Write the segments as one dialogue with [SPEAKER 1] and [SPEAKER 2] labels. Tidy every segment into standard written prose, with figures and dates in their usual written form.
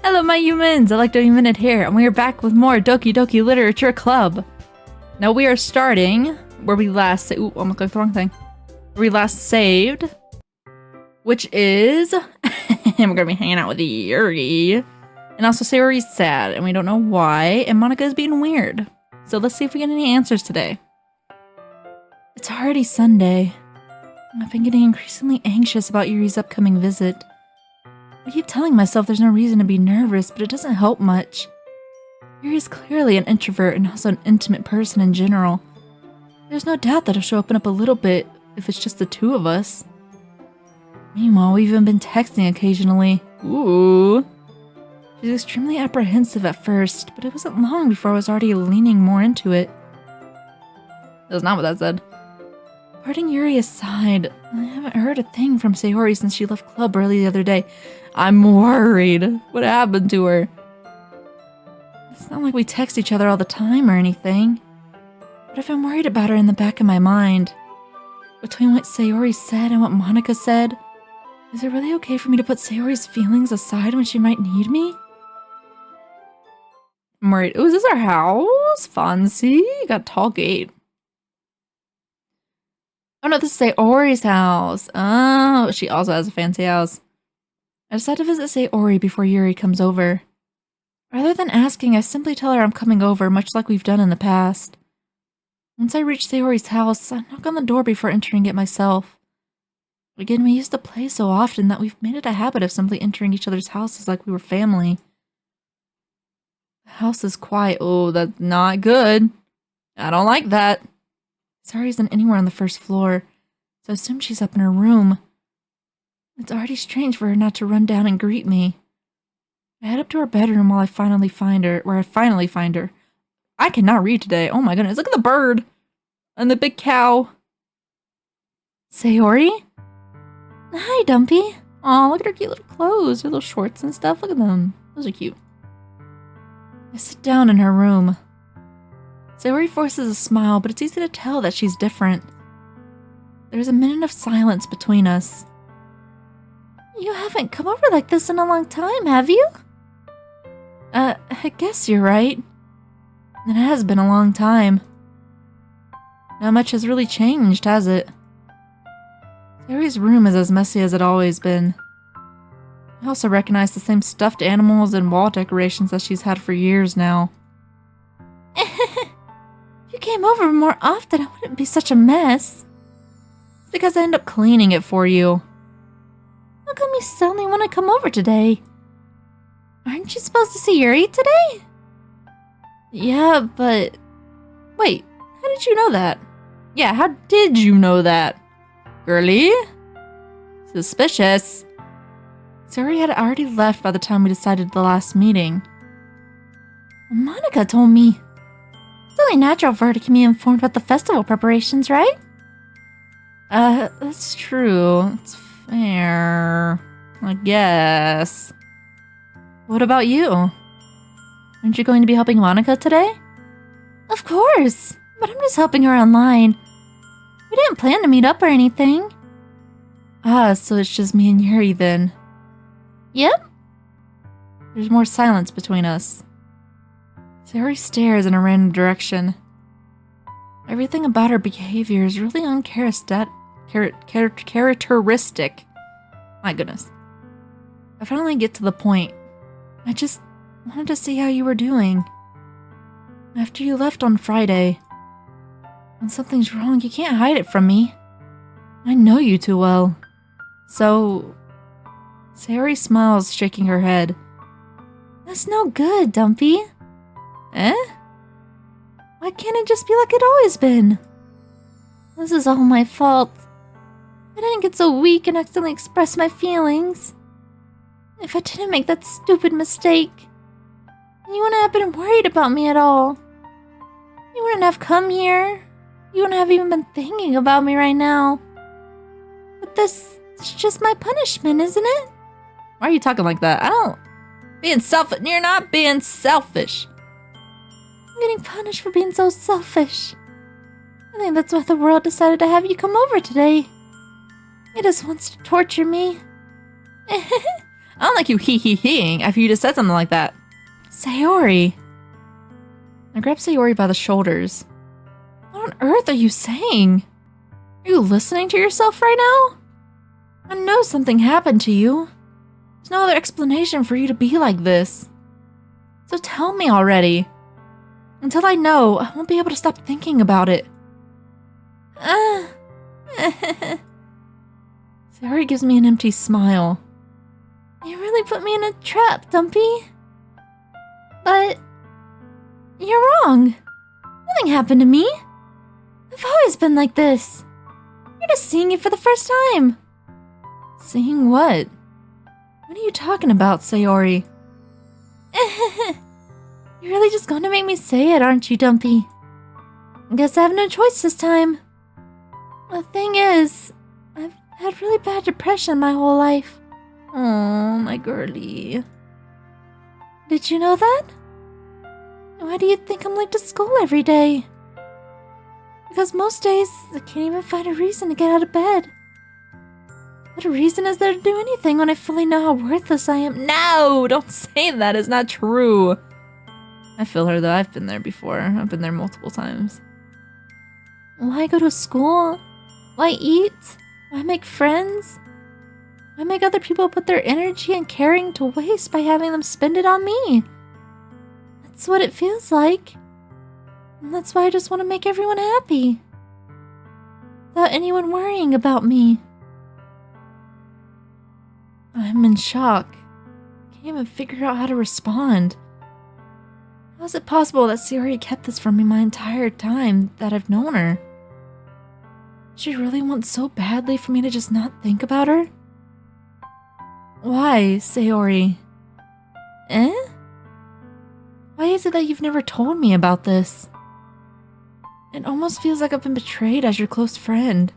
[SPEAKER 1] Hello, my humans! Electro-Humanid here, and we are back with more Doki Doki Literature Club. Now we are starting where we last ooh, almost clicked the wrong thing. Where we last saved, which is we're gonna be hanging out with Yuri, and also Sayori's sad, and we don't know why, and Monica is being weird. So let's see if we get any answers today. It's already Sunday. I've been getting increasingly anxious about Yuri's upcoming visit. I keep telling myself there's no reason to be nervous, but it doesn't help much. Yuri is clearly an introvert and also an intimate person in general. There's no doubt that she'll open up a little bit if it's just the two of us. Meanwhile, we've even been texting occasionally. Ooh. She's extremely apprehensive at first, but it wasn't long before I was already leaning more into it. That's not what that said. Putting Yuri aside, I haven't heard a thing from Sayori since she left club early the other day. I'm worried. What happened to her? It's not like we text each other all the time or anything. But I've been worried about her in the back of my mind. Between what Sayori said and what Monica said, is it really okay for me to put Sayori's feelings aside when she might need me? I'm worried. Oh, is this our house? Fancy? Got a tall gate. Oh no, this is Sayori's house. Oh, she also has a fancy house. I decided to visit Sayori before Yuri comes over. Rather than asking, I simply tell her I'm coming over, much like we've done in the past. Once I reach Sayori's house, I knock on the door before entering it myself. Again, we used to play so often that we've made it a habit of simply entering each other's houses like we were family. The house is quiet. Oh, that's not good. I don't like that. Sayori isn't anywhere on the first floor, so I assume she's up in her room. It's already strange for her not to run down and greet me. I head up to her bedroom where I finally find her. I cannot read today. Oh my goodness, look at the bird! And the big cow. Sayori? Hi, Dumpy. Aw, look at her cute little clothes, her little shorts and stuff. Look at them. Those are cute. I sit down in her room. Sayori forces a smile, but it's easy to tell that she's different. There's a minute of silence between us. You haven't come over like this in a long time, have you? I guess you're right. It has been a long time. Not much has really changed, has it? Sayori's room is as messy as it always been. I also recognize the same stuffed animals and wall decorations that she's had for years now. If you came over more often, I wouldn't be such a mess. It's because I end up cleaning it for you. How come you suddenly want to come over today? Aren't you supposed to see Yuri today? Yeah, but... Wait, how did you know that? Yeah, how did you know that? Girly? Suspicious. Sayori had already left by the time we decided the last meeting. Monica told me. It's only natural for her to keep me informed about the festival preparations, right? That's true. It's fair. I guess. What about you? Aren't you going to be helping Monica today? Of course, but I'm just helping her online. We didn't plan to meet up or anything. Ah, so it's just me and Yuri then. Yep. There's more silence between us. Sayori stares in a random direction. Everything about her behavior is really uncharacteristic. My goodness. I finally get to the point. I just wanted to see how you were doing. After you left on Friday. When something's wrong, you can't hide it from me. I know you too well. So... Sayori smiles, shaking her head. That's no good, Dumpy. Eh? Why can't it just be like it always been? This is all my fault. I didn't get so weak and accidentally express my feelings. If I didn't make that stupid mistake, you wouldn't have been worried about me at all. You wouldn't have come here. You wouldn't have even been thinking about me right now. But this is just my punishment, isn't it? Why are you talking like that? Being selfish. You're not being selfish. I'm getting punished for being so selfish. I think that's why the world decided to have you come over today. It just wants to torture me. I don't like you hee-hee-heeing after you just said something like that. Sayori. I grabbed Sayori by the shoulders. What on earth are you saying? Are you listening to yourself right now? I know something happened to you. There's no other explanation for you to be like this. So tell me already. Until I know, I won't be able to stop thinking about it. Sayori gives me an empty smile. You really put me in a trap, Dumpy. But you're wrong. Nothing happened to me. I've always been like this. You're just seeing it for the first time. Seeing what? What are you talking about, Sayori? You're really just going to make me say it, aren't you, Dumpy? I guess I have no choice this time. The thing is, I've had really bad depression my whole life. Oh, my girlie. Did you know that? Why do you think I'm late to school every day? Because most days, I can't even find a reason to get out of bed. What reason is there to do anything when I fully know how worthless I am? No, don't say that. It's not true. I feel her, though. I've been there before. I've been there multiple times. Why go to school? Why eat? Why make friends? Why make other people put their energy and caring to waste by having them spend it on me? That's what it feels like. And that's why I just want to make everyone happy. Without anyone worrying about me. I'm in shock. Can't even figure out how to respond. How is it possible that Sayori kept this from me my entire time that I've known her? She really wants so badly for me to just not think about her? Why, Sayori? Eh? Why is it that you've never told me about this? It almost feels like I've been betrayed as your close friend.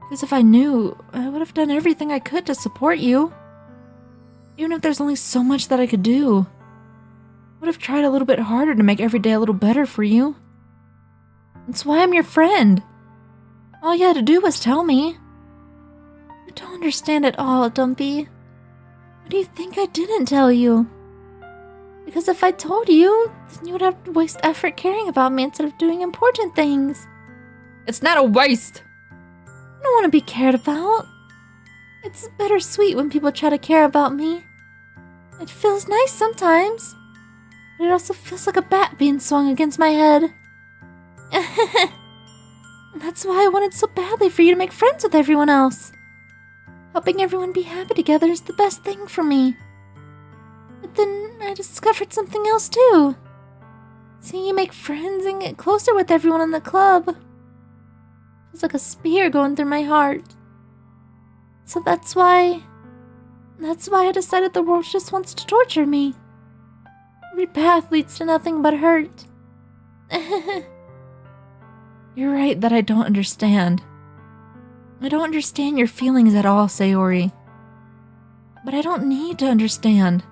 [SPEAKER 1] Because if I knew, I would have done everything I could to support you. Even if there's only so much that I could do. I would have tried a little bit harder to make every day a little better for you. That's why I'm your friend. All you had to do was tell me. I don't understand at all, Dumpy. Why do you think I didn't tell you? Because if I told you, then you would have to waste effort caring about me instead of doing important things. It's not a waste! I don't want to be cared about. It's bittersweet when people try to care about me. It feels nice sometimes, but it also feels like a bat being swung against my head. That's why I wanted so badly for you to make friends with everyone else. Helping everyone be happy together is the best thing for me. But then I discovered something else too. Seeing you make friends and get closer with everyone in the club. It's like a spear going through my heart. So that's why I decided the world just wants to torture me. Every path leads to nothing but hurt. You're right that I don't understand. I don't understand your feelings at all, Sayori. But I don't need to understand.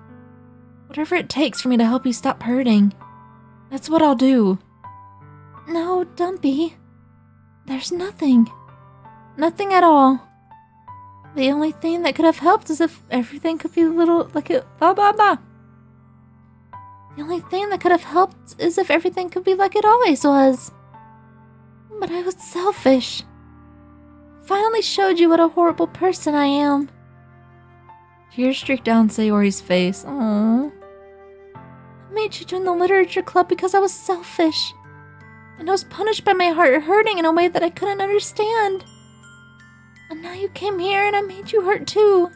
[SPEAKER 1] Whatever it takes for me to help you stop hurting, that's what I'll do. No, Dumpy. There's nothing. Nothing at all. The only thing that could have helped is if everything could be a little like it. Blah, blah, blah. The only thing that could have helped is if everything could be like it always was. But I was selfish. Finally showed you what a horrible person I am. Tears streaked down Sayori's face. Aww. I made you join the literature club because I was selfish. And I was punished by my heart hurting in a way that I couldn't understand. And now you came here and I made you hurt too.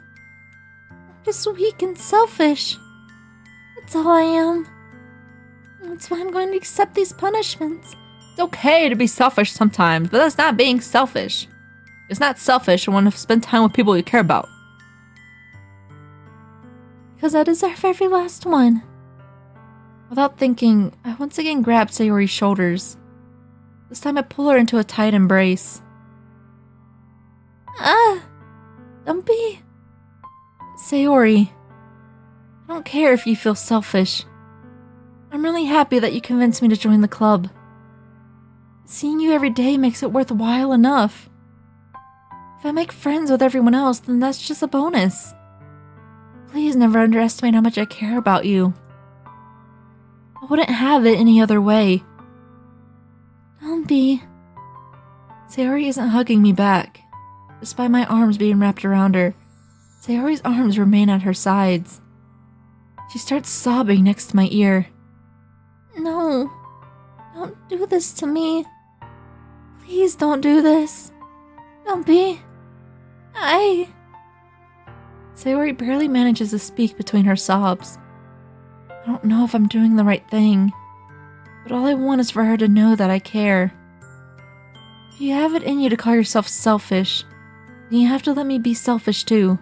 [SPEAKER 1] I'm just weak and selfish. That's all I am. That's why I'm going to accept these punishments. It's okay to be selfish sometimes, but that's not being selfish. It's not selfish to want to spend time with people you care about. Because I deserve every last one. Without thinking, I once again grabbed Sayori's shoulders. This time I pull her into a tight embrace. Dumpy. Sayori, I don't care if you feel selfish. I'm really happy that you convinced me to join the club. Seeing you every day makes it worthwhile enough. If I make friends with everyone else, then that's just a bonus. Please never underestimate how much I care about you. I wouldn't have it any other way. Don't be. Sayori isn't hugging me back. Despite my arms being wrapped around her, Sayori's arms remain at her sides. She starts sobbing next to my ear. No, don't do this to me. Please don't do this. Don't be. Sayori barely manages to speak between her sobs. I don't know if I'm doing the right thing, but all I want is for her to know that I care. If you have it in you to call yourself selfish, then you have to let me be selfish too.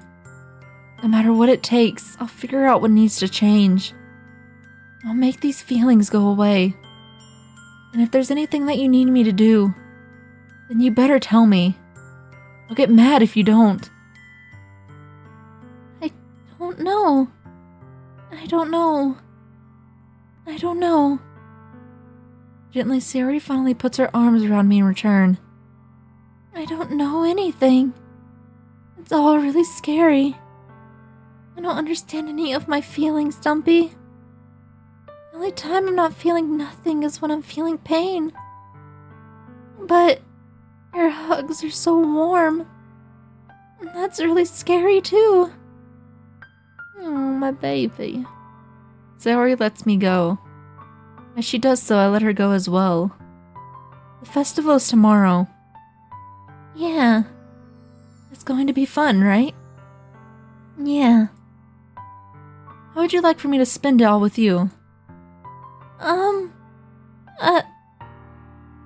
[SPEAKER 1] No matter what it takes, I'll figure out what needs to change. I'll make these feelings go away. And if there's anything that you need me to do, then you better tell me. I'll get mad if you don't. I don't know. I don't know. I don't know. Gently, Sayori finally puts her arms around me in return. I don't know anything. It's all really scary. I don't understand any of my feelings, Dumpy. The only time I'm not feeling nothing is when I'm feeling pain. But your hugs are so warm. And that's really scary too. Oh, my baby. Sayori lets me go. As she does so, I let her go as well. The festival is tomorrow. Yeah. It's going to be fun, right? Yeah. How would you like for me to spend it all with you?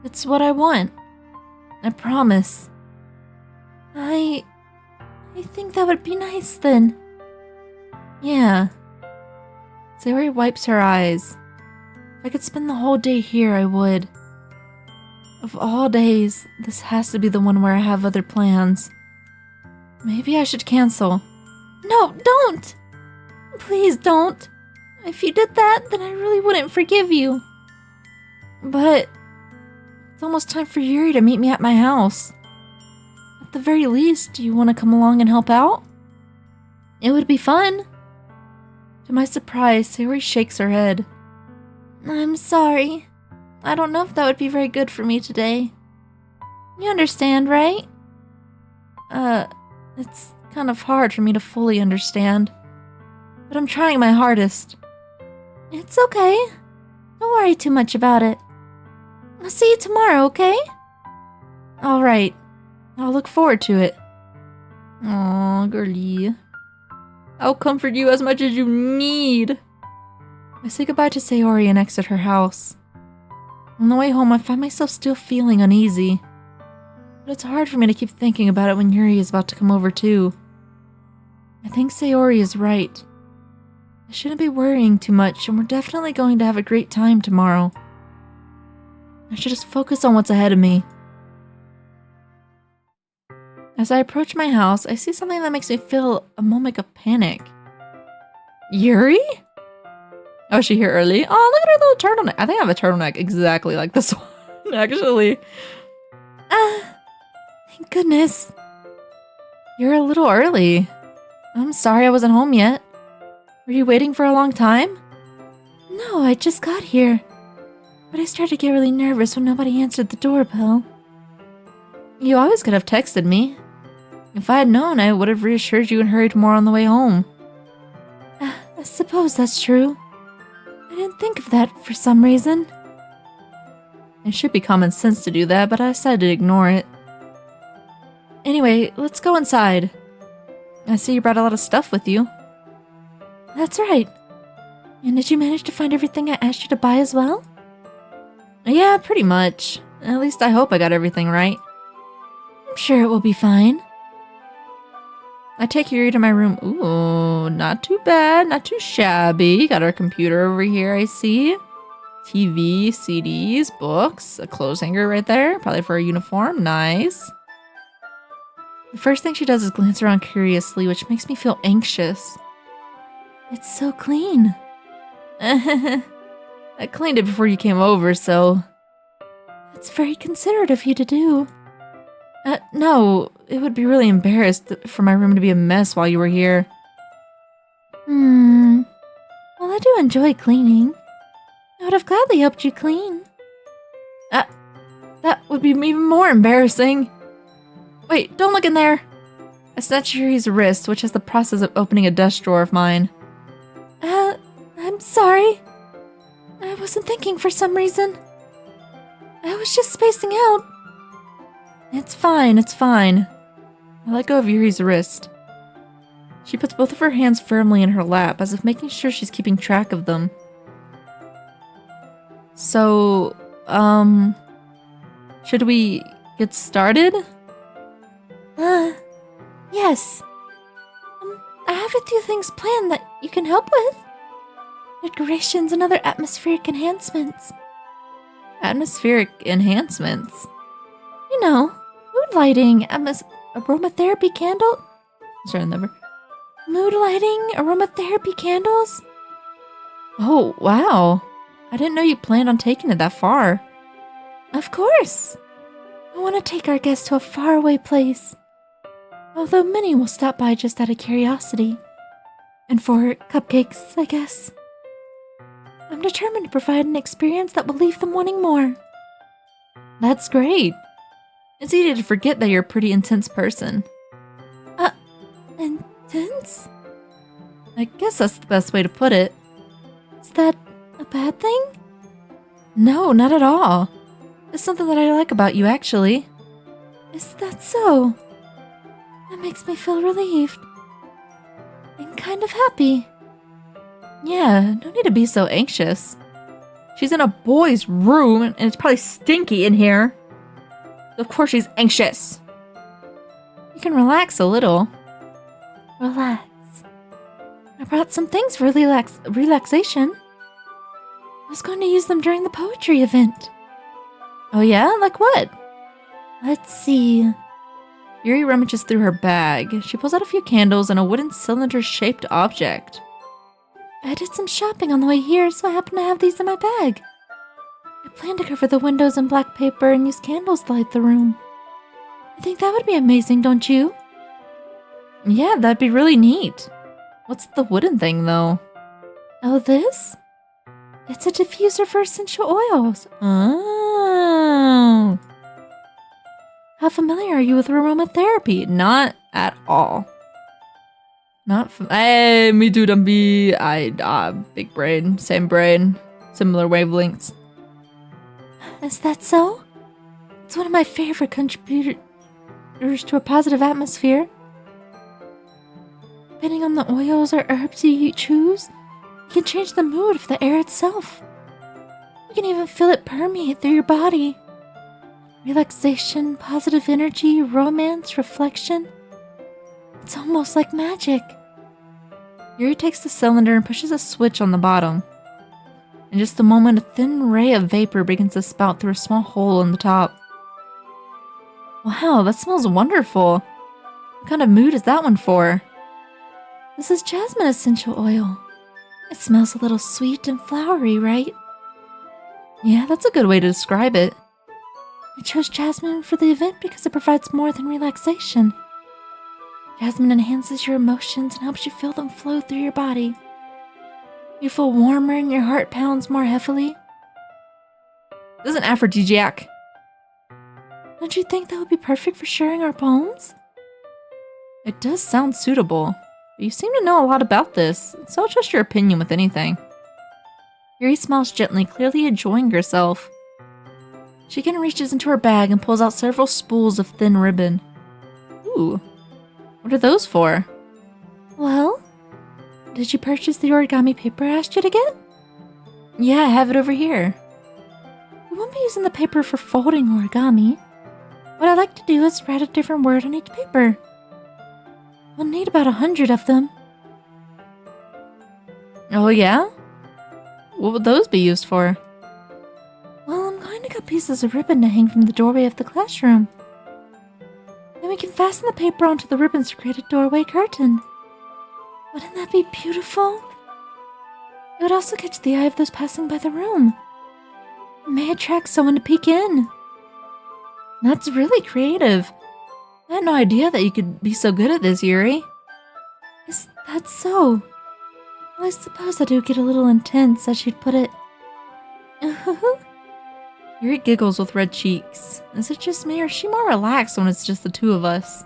[SPEAKER 1] It's what I want. I promise. I think that would be nice then. Yeah. Sayori wipes her eyes. If I could spend the whole day here, I would. Of all days, this has to be the one where I have other plans. Maybe I should cancel. No, don't! Please don't. If you did that, then I really wouldn't forgive you. But it's almost time for Yuri to meet me at my house. At the very least, do you want to come along and help out? It would be fun. To my surprise, Sayori shakes her head. I'm sorry. I don't know if that would be very good for me today. You understand, right? It's kind of hard for me to fully understand. But I'm trying my hardest. It's okay. Don't worry too much about it. I'll see you tomorrow, okay? Alright. I'll look forward to it. Aw, girlie. I'll comfort you as much as you need. I say goodbye to Sayori and exit her house. On the way home, I find myself still feeling uneasy. But it's hard for me to keep thinking about it when Yuri is about to come over too. I think Sayori is right. I shouldn't be worrying too much, and we're definitely going to have a great time tomorrow. I should just focus on what's ahead of me. As I approach my house, I see something that makes me feel a moment of panic. Yuri? Oh, is she here early? Oh, look at her little turtleneck. I think I have a turtleneck exactly like this one, actually. Thank goodness. You're a little early. I'm sorry I wasn't home yet. Were you waiting for a long time? No, I just got here. But I started to get really nervous when nobody answered the doorbell. You always could have texted me. If I had known, I would have reassured you and hurried more on the way home. I suppose that's true. I didn't think of that for some reason. It should be common sense to do that, but I decided to ignore it. Anyway, let's go inside. I see you brought a lot of stuff with you. That's right. And did you manage to find everything I asked you to buy as well? Yeah, pretty much. At least I hope I got everything right. I'm sure it will be fine. I take Yuri to my room. Ooh, not too bad, not too shabby. Got our computer over here, I see. TV, CDs, books, a clothes hanger right there. Probably for a uniform. Nice. The first thing she does is glance around curiously, which makes me feel anxious. It's so clean. I cleaned it before you came over, so... It's very considerate of you to do. No, it would be really embarrassed for my room to be a mess while you were here. Well, I do enjoy cleaning. I would have gladly helped you clean. That would be even more embarrassing. Wait, don't look in there. I snatched Yuri's wrist, which is the process of opening a desk drawer of mine. I'm sorry. I wasn't thinking for some reason. I was just spacing out. It's fine, it's fine. I let go of Yuri's wrist. She puts both of her hands firmly in her lap, as if making sure she's keeping track of them. So, should we get started? Yes. I have a few things planned that you can help with. Decorations and other atmospheric enhancements. Atmospheric enhancements? You know, mood lighting, aromatherapy candle? Sorry, never. Mood lighting, aromatherapy candles? Oh, wow. I didn't know you planned on taking it that far. Of course. I want to take our guests to a faraway place. Although many will stop by just out of curiosity. And for cupcakes, I guess. I'm determined to provide an experience that will leave them wanting more. That's great. It's easy to forget that you're a pretty intense person. Intense? I guess that's the best way to put it. Is that a bad thing? No, not at all. It's something that I like about you, actually. Is that so? That makes me feel relieved. And kind of happy. Yeah, no need to be so anxious. She's in a boy's room, and it's probably stinky in here. Of course she's anxious. You can relax a little. Relax. I brought some things for relaxation. I was going to use them during the poetry event. Oh yeah? Like what? Let's see. Yuri rummages through her bag. She pulls out a few candles and a wooden cylinder-shaped object. I did some shopping on the way here, so I happen to have these in my bag. I plan to cover the windows in black paper and use candles to light the room. I think that would be amazing, don't you? Yeah, that'd be really neat. What's the wooden thing, though? Oh, this? It's a diffuser for essential oils. Oh. How familiar are you with aromatherapy? Not at all. Hey, me too, Dumpy. Big brain, same brain, similar wavelengths. Is that so? It's one of my favorite contributors to a positive atmosphere. Depending on the oils or herbs you choose, you can change the mood of the air itself. You can even feel it permeate through your body. Relaxation, positive energy, romance, reflection. It's almost like magic. Yuri takes the cylinder and pushes a switch on the bottom. In just a moment, a thin ray of vapor begins to spout through a small hole in the top. Wow, that smells wonderful. What kind of mood is that one for? This is jasmine essential oil. It smells a little sweet and flowery, right? Yeah, that's a good way to describe it. I chose jasmine for the event because it provides more than relaxation. Jasmine enhances your emotions and helps you feel them flow through your body. You feel warmer and your heart pounds more heavily. This is an aphrodisiac. Don't you think that would be perfect for sharing our poems? It does sound suitable, but you seem to know a lot about this, so I'll trust your opinion with anything. Yuri smiles gently, clearly enjoying herself. She again reaches into her bag and pulls out several spools of thin ribbon. Ooh. What are those for? Well, did you purchase the origami paper I asked you to get? Yeah, I have it over here. We won't be using the paper for folding origami. What I like to do is write a different word on each paper. We'll need about 100 of them. Oh yeah? What would those be used for? Well, I'm going to cut pieces of ribbon to hang from the doorway of the classroom. Then we can fasten the paper onto the ribbons to create a doorway curtain. Wouldn't that be beautiful? It would also catch the eye of those passing by the room. It may attract someone to peek in. That's really creative. I had no idea that you could be so good at this, Yuri. Is that so? Well, I suppose I do get a little intense, as she'd put it. Yuri giggles with red cheeks. Is it just me, or is she more relaxed when it's just the two of us?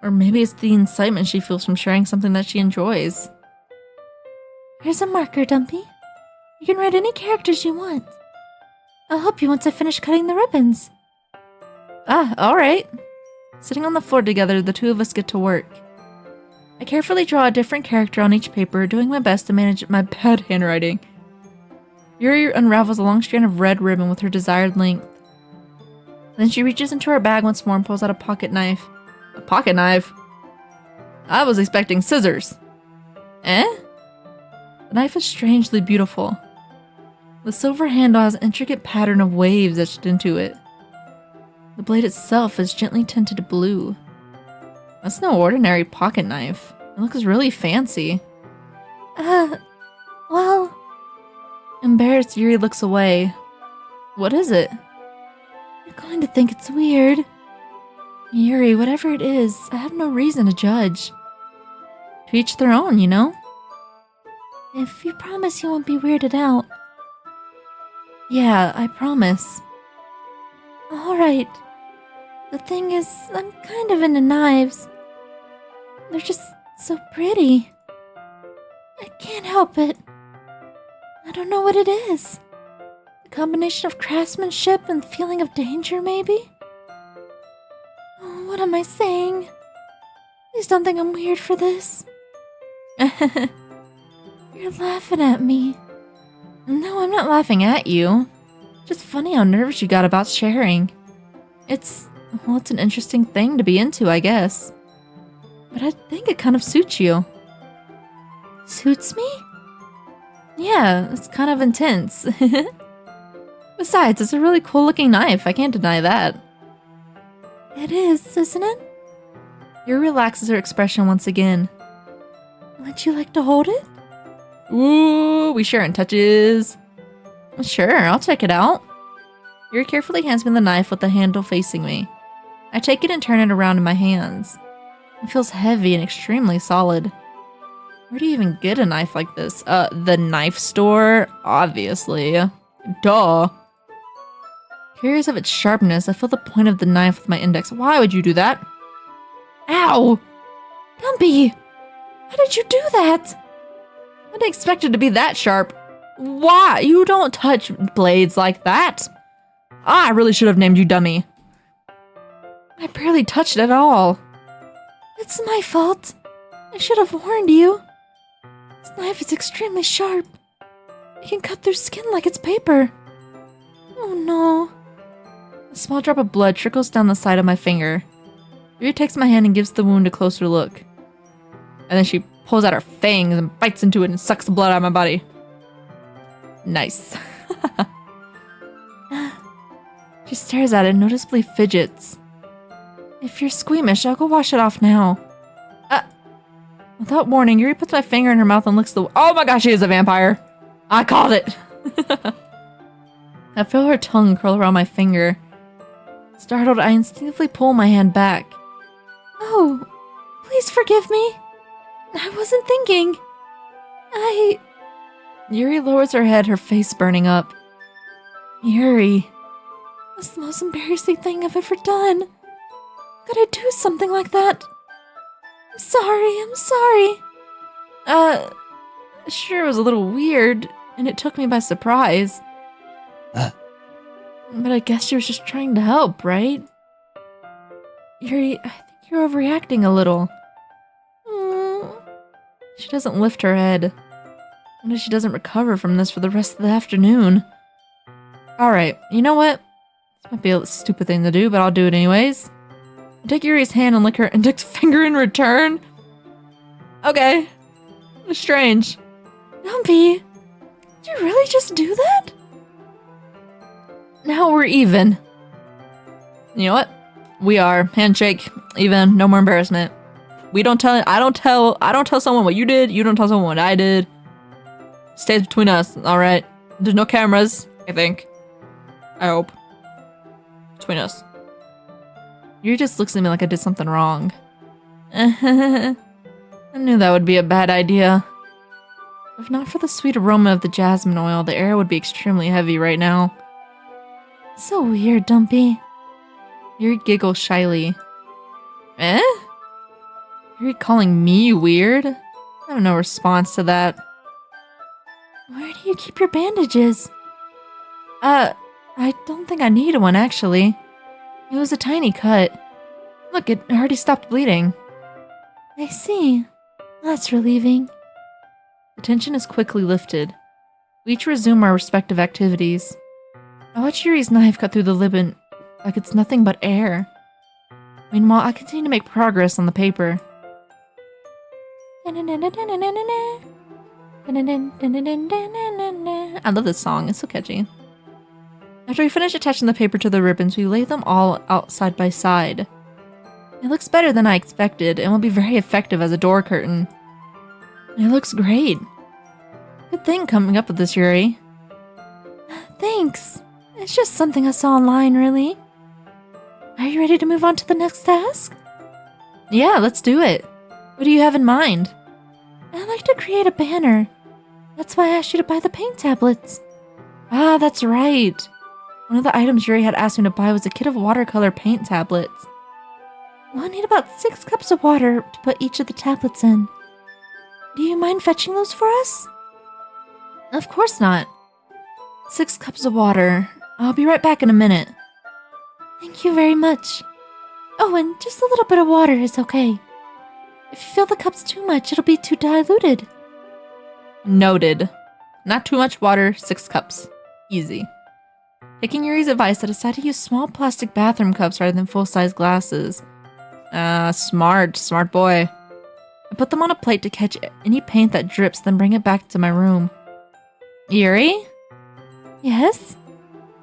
[SPEAKER 1] Or maybe it's the excitement she feels from sharing something that she enjoys. Here's a marker, Dumpy. You can write any characters you want. I'll help you once I finish cutting the ribbons. Ah, alright. Sitting on the floor together, the two of us get to work. I carefully draw a different character on each paper, doing my best to manage my bad handwriting. Yuri unravels a long strand of red ribbon with her desired length. Then she reaches into her bag once more and pulls out a pocket knife. A pocket knife? I was expecting scissors. Eh? The knife is strangely beautiful. The silver handle has an intricate pattern of waves etched into it. The blade itself is gently tinted blue. That's no ordinary pocket knife. It looks really fancy. Well... Embarrassed, Yuri looks away. What is it? You're going to think it's weird. Yuri, whatever it is, I have no reason to judge. To each their own, you know? If you promise you won't be weirded out. Yeah, I promise. Alright. The thing is, I'm kind of into knives. They're just so pretty. I can't help it. I don't know what it is. A combination of craftsmanship and feeling of danger, maybe? Oh, what am I saying? Please don't think I'm weird for this. You're laughing at me. No, I'm not laughing at you. Just funny how nervous you got about sharing. It's an interesting thing to be into, I guess. But I think it kind of suits you. Suits me? Yeah, it's kind of intense. Besides, it's a really cool looking knife, I can't deny that. It is, isn't it? Yuri relaxes her expression once again. Would you like to hold it? Ooh, we sharing touches. Sure, I'll check it out. Yuri carefully hands me the knife with the handle facing me. I take it and turn it around in my hands. It feels heavy and extremely solid. Where do you even get a knife like this? The knife store? Obviously. Duh. Curious of its sharpness, I feel the point of the knife with my index. Why would you do that? Ow! Dumpy! How did you do that? I didn't expect it to be that sharp. Why? You don't touch blades like that. I really should have named you Dummy. I barely touched it at all. It's my fault. I should have warned you. This knife is extremely sharp. It can cut through skin like it's paper. Oh no. A small drop of blood trickles down the side of my finger. Yuri takes my hand and gives the wound a closer look. And then she pulls out her fangs and bites into it and sucks the blood out of my body. Nice. She stares at it and noticeably fidgets. If you're squeamish, I'll go wash it off now. Without warning, Yuri puts my finger in her mouth and licks the— Oh my gosh, she is a vampire! I called it! I feel her tongue curl around my finger. Startled, I instinctively pull my hand back. Oh, please forgive me. I wasn't thinking. Yuri lowers her head, her face burning up. Yuri. That's the most embarrassing thing I've ever done. Could I do something like that? I'm sorry. Sure, it was a little weird, and it took me by surprise. But I guess she was just trying to help, right? Yuri, I think you're overreacting a little. She doesn't lift her head. What if she doesn't recover from this for the rest of the afternoon? Alright, you know what? This might be a stupid thing to do, but I'll do it anyways. I take Yuri's hand and lick her index finger in return. Okay. Strange. Dumpy, did you really just do that? Now we're even. You know what? We are. Handshake. Even. No more embarrassment. I don't tell someone what you did. You don't tell someone what I did. Stays between us, alright? There's no cameras, I think. I hope. Between us. Yuri just looks at me like I did something wrong. I knew that would be a bad idea. If not for the sweet aroma of the jasmine oil, the air would be extremely heavy right now. So weird, Dumpy. Yuri giggles shyly. Eh? Yuri calling me weird? I have no response to that. Where do you keep your bandages? I don't think I need one, actually. It was a tiny cut. Look, it already stopped bleeding. I see. That's relieving. The tension is quickly lifted. We each resume our respective activities. I watch Yuri's knife cut through the lid like it's nothing but air. Meanwhile, I continue to make progress on the paper. I love this song, it's so catchy. After we finish attaching the paper to the ribbons, we lay them all out side by side. It looks better than I expected and will be very effective as a door curtain. It looks great. Good thing coming up with this, Yuri. Thanks. It's just something I saw online, really. Are you ready to move on to the next task? Yeah, let's do it. What do you have in mind? I'd like to create a banner. That's why I asked you to buy the paint tablets. Ah, that's right. One of the items Yuri had asked me to buy was a kit of watercolor paint tablets. We'll need about 6 cups of water to put each of the tablets in. Do you mind fetching those for us? Of course not. 6 cups of water. I'll be right back in a minute. Thank you very much. Oh, and just a little bit of water is okay. If you fill the cups too much, it'll be too diluted. Noted. Not too much water, 6 cups. Easy. Taking Yuri's advice, I decided to use small plastic bathroom cups rather than full-size glasses. Smart boy. I put them on a plate to catch any paint that drips, then bring it back to my room. Yuri? Yes?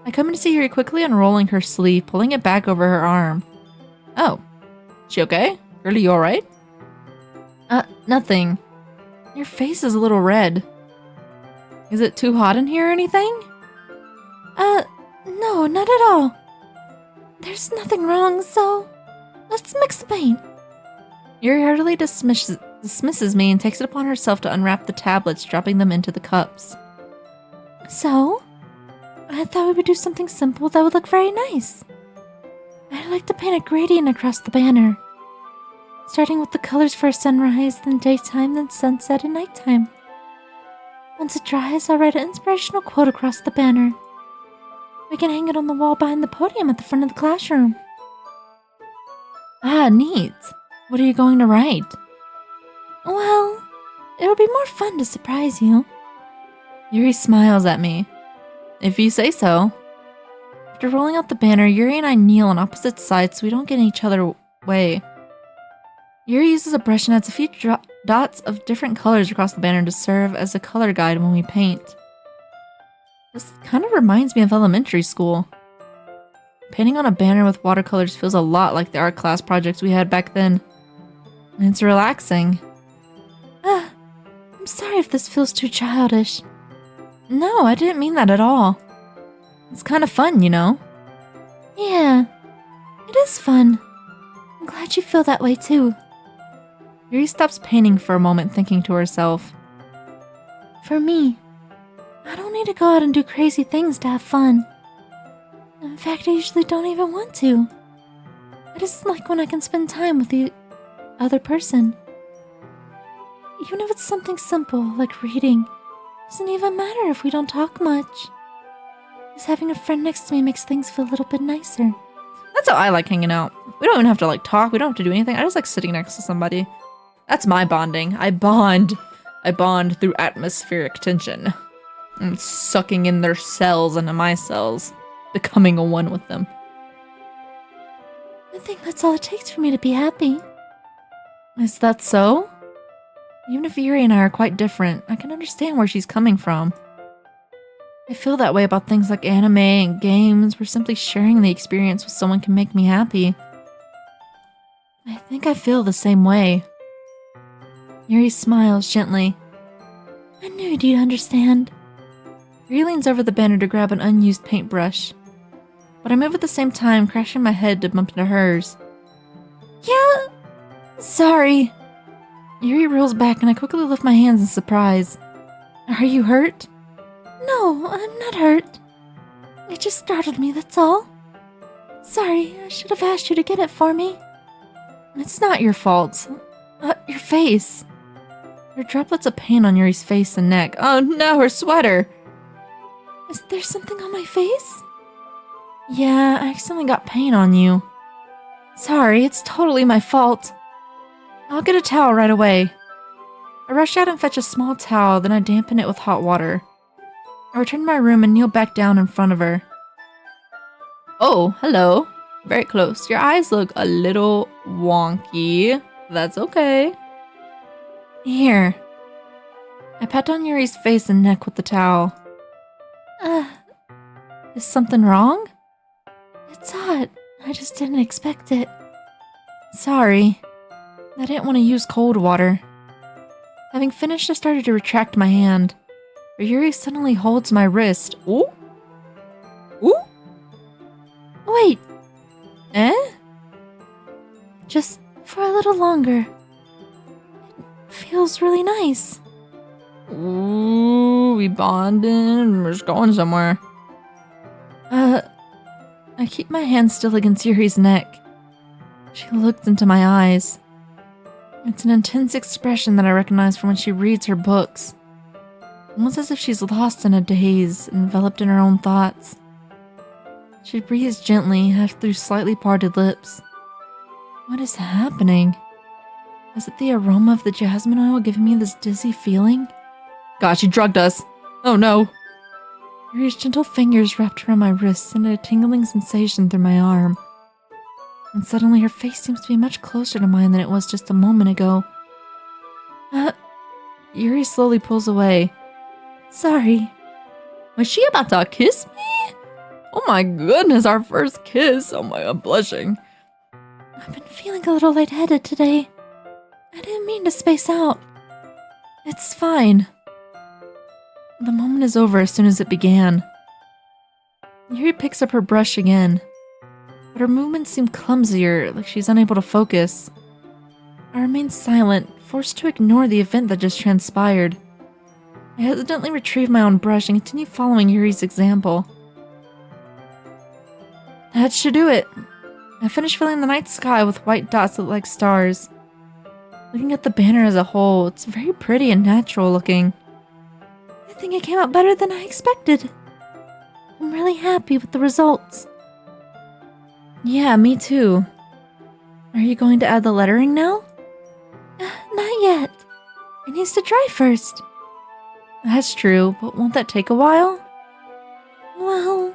[SPEAKER 1] I come in to see Yuri quickly unrolling her sleeve, pulling it back over her arm. Oh. She okay? Girlie, you alright? Nothing. Your face is a little red. Is it too hot in here or anything? No, not at all. There's nothing wrong, so let's mix the paint. Yuri heartily dismisses me and takes it upon herself to unwrap the tablets, dropping them into the cups. So, I thought we would do something simple that would look very nice. I'd like to paint a gradient across the banner. Starting with the colors for sunrise, then daytime, then sunset and nighttime. Once it dries, I'll write an inspirational quote across the banner. We can hang it on the wall behind the podium at the front of the classroom. Ah, neat. What are you going to write? Well, it'll be more fun to surprise you. Yuri smiles at me. If you say so. After rolling out the banner, Yuri and I kneel on opposite sides so we don't get in each other's way. Yuri uses a brush and adds a few dots of different colors across the banner to serve as a color guide when we paint. This kind of reminds me of elementary school. Painting on a banner with watercolors feels a lot like the art class projects we had back then. And it's relaxing. I'm sorry if this feels too childish. No, I didn't mean that at all. It's kind of fun, you know? Yeah, it is fun. I'm glad you feel that way too. Yuri stops painting for a moment, thinking to herself. For me, I don't need to go out and do crazy things to have fun. In fact, I usually don't even want to. I just like when I can spend time with the other person. Even if it's something simple, like reading, it doesn't even matter if we don't talk much. Just having a friend next to me makes things feel a little bit nicer. That's how I like hanging out. We don't even have to like talk, we don't have to do anything. I just like sitting next to somebody. That's my bonding. I bond through atmospheric tension. I'm sucking in their cells into my cells, becoming a one with them. I think that's all it takes for me to be happy. Is that so? Even if Yuri and I are quite different, I can understand where she's coming from. I feel that way about things like anime and games, where simply sharing the experience with someone can make me happy. I think I feel the same way. Yuri smiles gently. I knew you'd understand. Yuri leans over the banner to grab an unused paintbrush, but I move at the same time, crashing my head to bump into hers. Yeah, sorry. Yuri rolls back and I quickly lift my hands in surprise. Are you hurt? No, I'm not hurt. It just startled me, that's all. Sorry, I should have asked you to get it for me. It's not your fault. Your face. There are droplets of paint on Yuri's face and neck. Oh no, her sweater! Is there something on my face? Yeah, I accidentally got paint on you. Sorry, it's totally my fault. I'll get a towel right away. I rush out and fetch a small towel, then I dampen it with hot water. I return to my room and kneel back down in front of her. Oh, hello. Very close. Your eyes look a little wonky. That's okay. Here. I pat on Yuri's face and neck with the towel. Is something wrong? It's hot. I just didn't expect it. Sorry. I didn't want to use cold water. Having finished, I started to retract my hand. But Yuri suddenly holds my wrist. Ooh? Ooh? Wait. Eh? Just for a little longer. It feels really nice. Ooh, we bonded and we're just going somewhere. I keep my hand still against Yuri's neck. She looked into my eyes. It's an intense expression that I recognize from when she reads her books. Almost as if she's lost in a daze, enveloped in her own thoughts. She breathes gently, half through slightly parted lips. What is happening? Was it the aroma of the jasmine oil giving me this dizzy feeling? God, she drugged us! Oh no! Yuri's gentle fingers wrapped around my wrist sent a tingling sensation through my arm. And suddenly her face seems to be much closer to mine than it was just a moment ago. Yuri slowly pulls away. Sorry. Was she about to kiss me? Oh my goodness, our first kiss. Oh my, I'm blushing. I've been feeling a little lightheaded today. I didn't mean to space out. It's fine. The moment is over as soon as it began. Yuri picks up her brush again, but her movements seem clumsier, like she's unable to focus. I remain silent, forced to ignore the event that just transpired. I hesitantly retrieve my own brush and continue following Yuri's example. That should do it. I finish filling the night sky with white dots that look like stars. Looking at the banner as a whole, it's very pretty and natural looking. I think it came out better than I expected. I'm really happy with the results. Yeah, me too. Are you going to add the lettering now? Not yet. It needs to dry first. That's true, but won't that take a while? Well,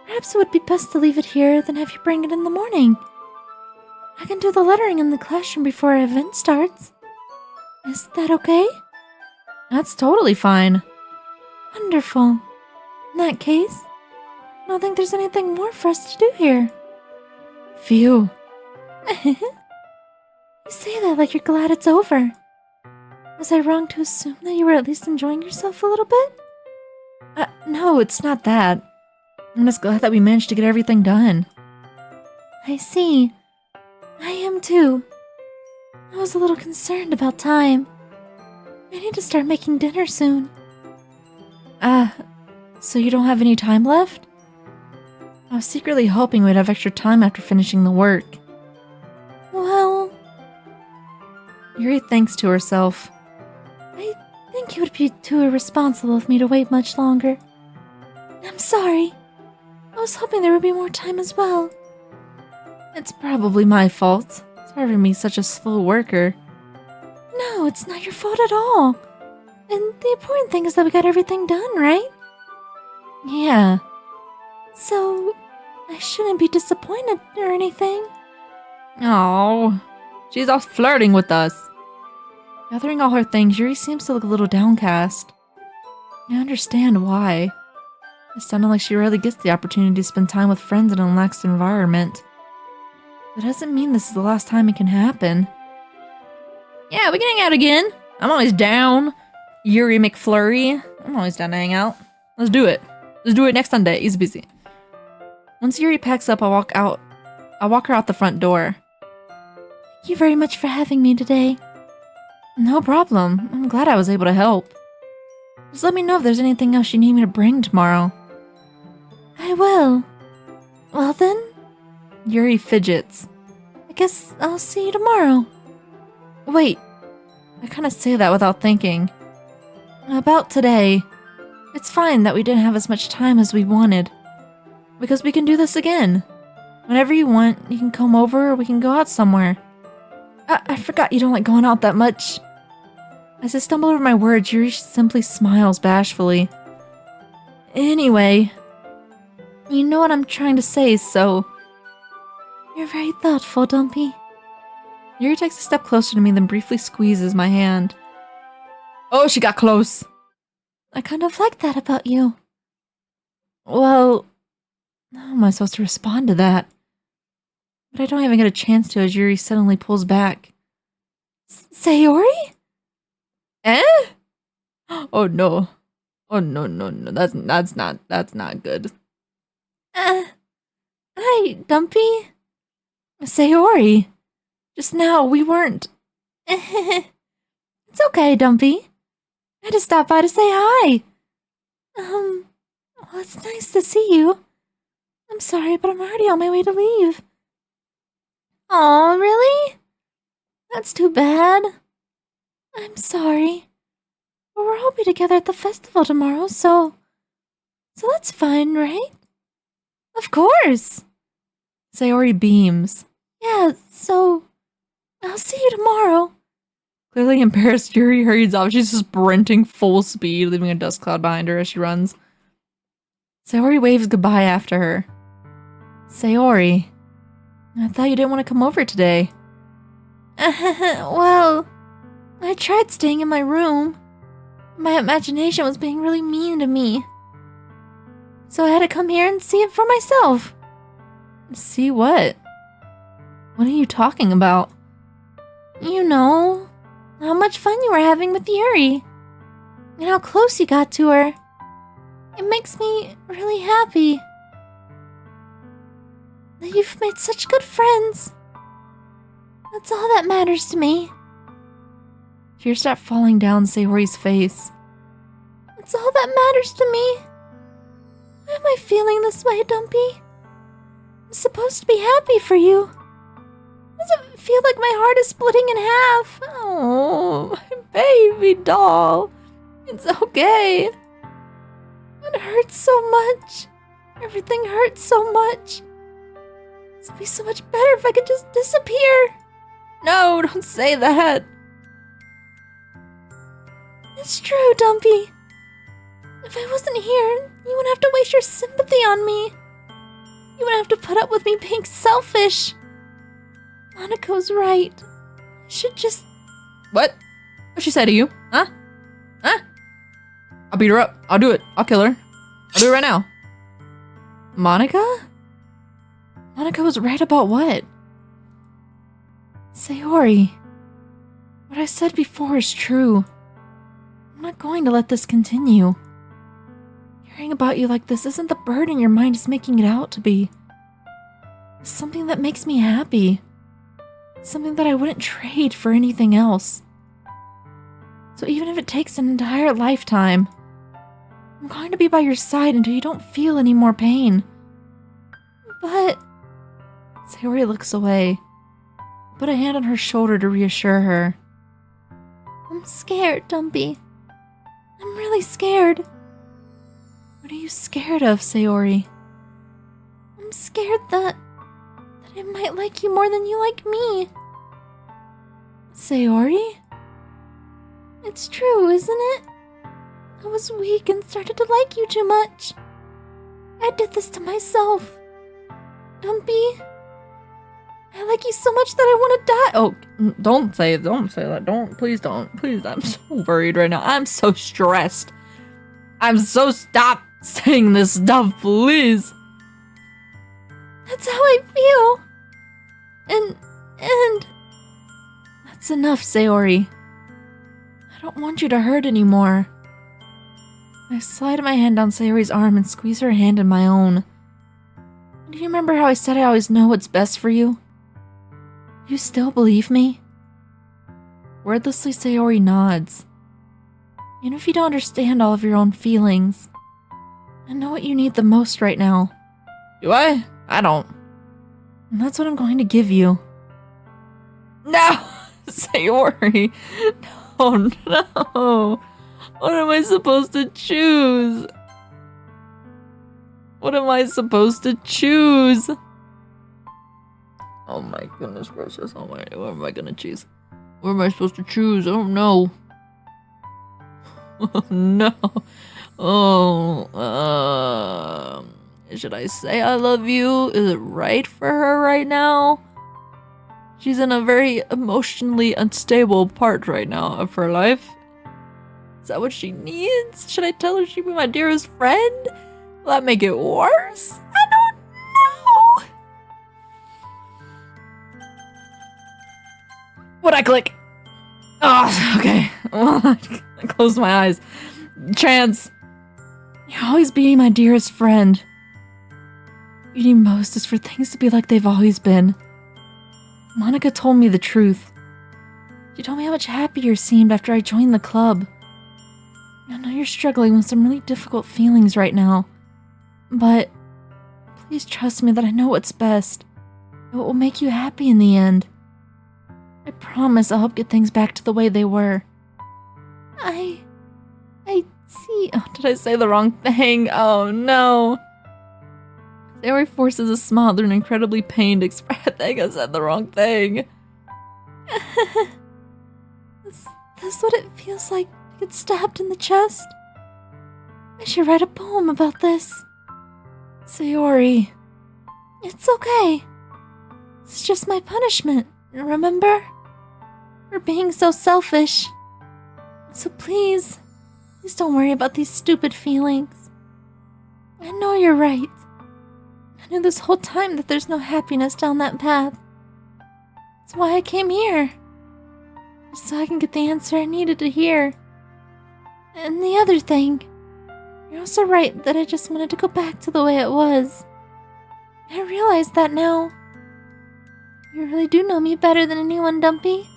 [SPEAKER 1] perhaps it would be best to leave it here than have you bring it in the morning. I can do the lettering in the classroom before our event starts. Is that okay? That's totally fine. Wonderful. In that case, I don't think there's anything more for us to do here. Phew. You say that like you're glad it's over. Was I wrong to assume that you were at least enjoying yourself a little bit? No, it's not that. I'm just glad that we managed to get everything done. I see. I am too. I was a little concerned about time. I need to start making dinner soon. So you don't have any time left? I was secretly hoping we'd have extra time after finishing the work. Well... Yuri thinks to herself. I think it would be too irresponsible of me to wait much longer. I'm sorry. I was hoping there would be more time as well. It's probably my fault. Sorry for me, such a slow worker. No, it's not your fault at all. And the important thing is that we got everything done, right? Yeah. So, I shouldn't be disappointed or anything. Oh, she's off flirting with us. Gathering all her things, Yuri seems to look a little downcast. I understand why. It sounded like she rarely gets the opportunity to spend time with friends in a relaxed environment. That doesn't mean this is the last time it can happen. Yeah, we can hang out again. I'm always down. Yuri McFlurry. I'm always down to hang out. Let's do it. Let's do it next Sunday. He's busy. Once Yuri packs up, I walk her out the front door. Thank you very much for having me today. No problem. I'm glad I was able to help. Just let me know if there's anything else you need me to bring tomorrow. I will. Well then. Yuri fidgets. I guess I'll see you tomorrow. Wait. I kind of say that without thinking. About today. It's fine that we didn't have as much time as we wanted. Because we can do this again. Whenever you want, you can come over or we can go out somewhere. I forgot you don't like going out that much. As I stumble over my words, Yuri simply smiles bashfully. Anyway, you know what I'm trying to say, so... You're very thoughtful, Dumpy. Yuri takes a step closer to me, then briefly squeezes my hand. Oh, she got close. I kind of like that about you. Well, how am I supposed to respond to that? But I don't even get a chance to as Yuri suddenly pulls back. Sayori? Eh? Oh no. Oh no. That's not good. Hi, Dumpy. Sayori. Just now, we weren't. It's okay, Dumpy. I just stopped by to say hi. Well, it's nice to see you. I'm sorry, but I'm already on my way to leave. Aw, really? That's too bad. I'm sorry. But we'll all be together at the festival tomorrow, so that's fine, right? Of course! Sayori beams. Yeah, so I'll see you tomorrow. Clearly embarrassed, Yuri hurries off. She's sprinting full speed, leaving a dust cloud behind her as she runs. Sayori waves goodbye after her. Sayori, I thought you didn't want to come over today. Well, I tried staying in my room. My imagination was being really mean to me. So I had to come here and see it for myself. See what? What are you talking about? You know, how much fun you were having with Yuri. And how close you got to her. It makes me really happy. That you've made such good friends. That's all that matters to me. Tears start falling down Sayori's face. That's all that matters to me. Why am I feeling this way, Dumpy? I'm supposed to be happy for you. Does it feel like my heart is splitting in half? Oh, my baby doll. It's okay. It hurts so much. Everything hurts so much. This would be so much better if I could just disappear. No, don't say that. It's true, Dumpy. If I wasn't here, you wouldn't have to waste your sympathy on me. You wouldn't have to put up with me being selfish. Monaco's right. I should just... What? What'd she say to you? Huh? Huh? I'll beat her up. I'll do it. I'll kill her. I'll do it right now. Monica? Monica was right about what? Sayori. What I said before is true. I'm not going to let this continue. Hearing about you like this isn't the burden your mind is making it out to be. It's something that makes me happy. Something that I wouldn't trade for anything else. So even if it takes an entire lifetime, I'm going to be by your side until you don't feel any more pain. But... Sayori looks away. I put a hand on her shoulder to reassure her. I'm scared, Dumpy. I'm really scared. What are you scared of, Sayori? I'm scared that I might like you more than you like me. Sayori? It's true, isn't it? I was weak and started to like you too much. I did this to myself. Dumpy, I like you so much that I want to die. Oh, don't say that. Please don't. Please, I'm so worried right now. I'm so stressed. Stop saying this stuff, please. That's how I feel. And that's enough, Sayori. I don't want you to hurt anymore. I slide my hand down Sayori's arm and squeeze her hand in my own. Do you remember how I said I always know what's best for you? Do you still believe me? Wordlessly, Sayori nods. Even if you don't understand all of your own feelings, I know what you need the most right now. Do I? I don't. And that's what I'm going to give you. No! Sayori! No, no! What am I supposed to choose? What am I supposed to choose? Oh my goodness gracious, what am I gonna choose? What am I supposed to choose? I don't know. Oh no. Oh, should I say I love you? Is it right for her right now? She's in a very emotionally unstable part right now of her life. Is that what she needs? Should I tell her she'd be my dearest friend? Will that make it worse? I don't know. What'd I click? Oh, okay. Well, I closed my eyes. Chance. You'll always be my dearest friend. What you need most is for things to be like they've always been. Monica told me the truth. She told me how much happier you seemed after I joined the club. I know you're struggling with some really difficult feelings right now, but please trust me that I know what's best and what will make you happy in the end. I promise I'll help get things back to the way they were. I see. Oh, did I say the wrong thing? Oh no. Sayori forces a smile through an incredibly pained expression. I think I said the wrong thing. That's what it feels like to get stabbed in the chest. I should write a poem about this. Sayori. It's okay. It's just my punishment, remember? For being so selfish. So please don't worry about these stupid feelings. I know you're right. I knew this whole time that there's no happiness down that path. That's why I came here. Just so I can get the answer I needed to hear. And the other thing, you're also right that I just wanted to go back to the way it was. I realize that now. You really do know me better than anyone, Dumpy.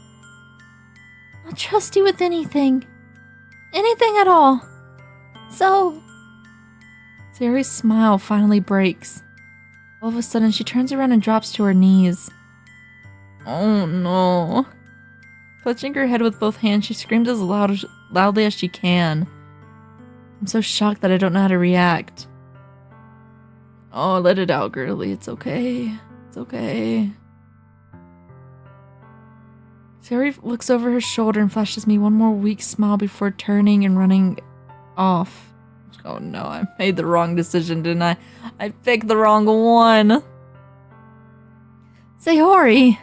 [SPEAKER 1] I'll trust you with anything. Anything at all. So... Sayori's smile finally breaks. All of a sudden, she turns around and drops to her knees. Oh no. Clutching her head with both hands, she screams as loudly as she can. I'm so shocked that I don't know how to react. Oh, let it out, girly. It's okay. It's okay. Sayori looks over her shoulder and flashes me one more weak smile before turning and running off. Oh no, I made the wrong decision, didn't I? I picked the wrong one. Sayori!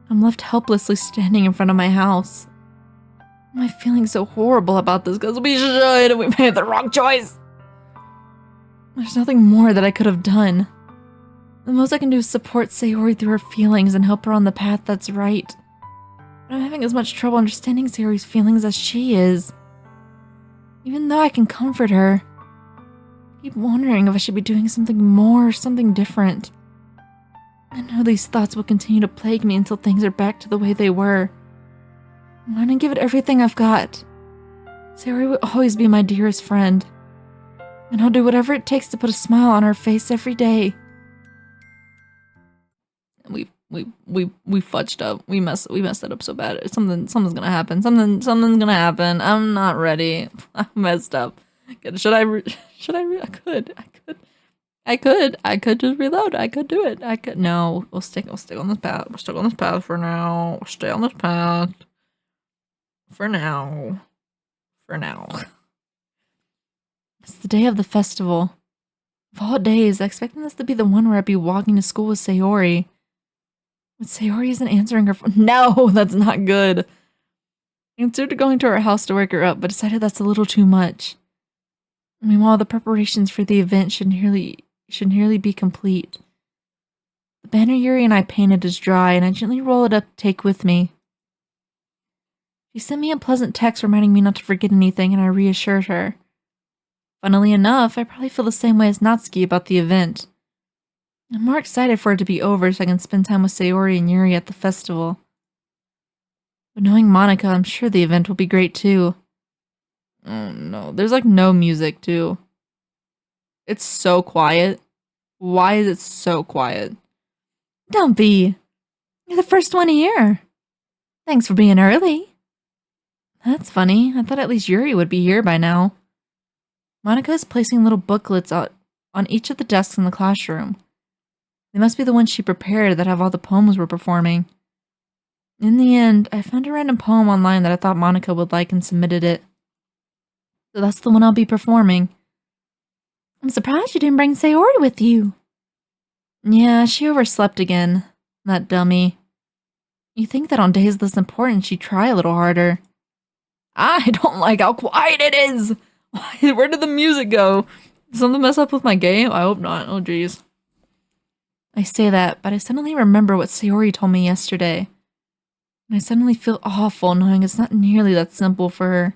[SPEAKER 1] I'm left helplessly standing in front of my house. I'm feeling so horrible about this because we made the wrong choice. There's nothing more that I could have done. The most I can do is support Sayori through her feelings and help her on the path that's right. But I'm having as much trouble understanding Sayori's feelings as she is. Even though I can comfort her, I keep wondering if I should be doing something more or something different. I know these thoughts will continue to plague me until things are back to the way they were. I'm going to give it everything I've got. Sayori will always be my dearest friend. And I'll do whatever it takes to put a smile on her face every day. We fudged up. We messed it up so bad. Something's gonna happen. Something's gonna happen. I'm not ready. I messed up. Should I I could just reload. I could do it. No, we'll stick on this path. We're stuck on this path for now. We'll stay on this path. For now. It's the day of the festival. Of all days, expecting this to be the one where I'd be walking to school with Sayori. But Sayori isn't answering her phone. No, that's not good. I considered going to her house to wake her up, but decided that's a little too much. Meanwhile, the preparations for the event should nearly be complete. The banner Yuri and I painted is dry, and I gently roll it up to take with me. She sent me a pleasant text reminding me not to forget anything, and I reassured her. Funnily enough, I probably feel the same way as Natsuki about the event. I'm more excited for it to be over so I can spend time with Sayori and Yuri at the festival. But knowing Monica, I'm sure the event will be great too. Oh no, there's like no music too. It's so quiet. Why is it so quiet? Don't be. You're the first one here. Thanks for being early. That's funny. I thought at least Yuri would be here by now. Monica is placing little booklets on each of the desks in the classroom. They must be the ones she prepared that have all the poems we're performing. In the end, I found a random poem online that I thought Monica would like and submitted it. So that's the one I'll be performing. I'm surprised you didn't bring Sayori with you. Yeah, she overslept again. That dummy. You think that on days this important she'd try a little harder. I don't like how quiet it is! Where did the music go? Did something mess up with my game? I hope not. Oh jeez. I say that, but I suddenly remember what Sayori told me yesterday. And I suddenly feel awful knowing it's not nearly that simple for her.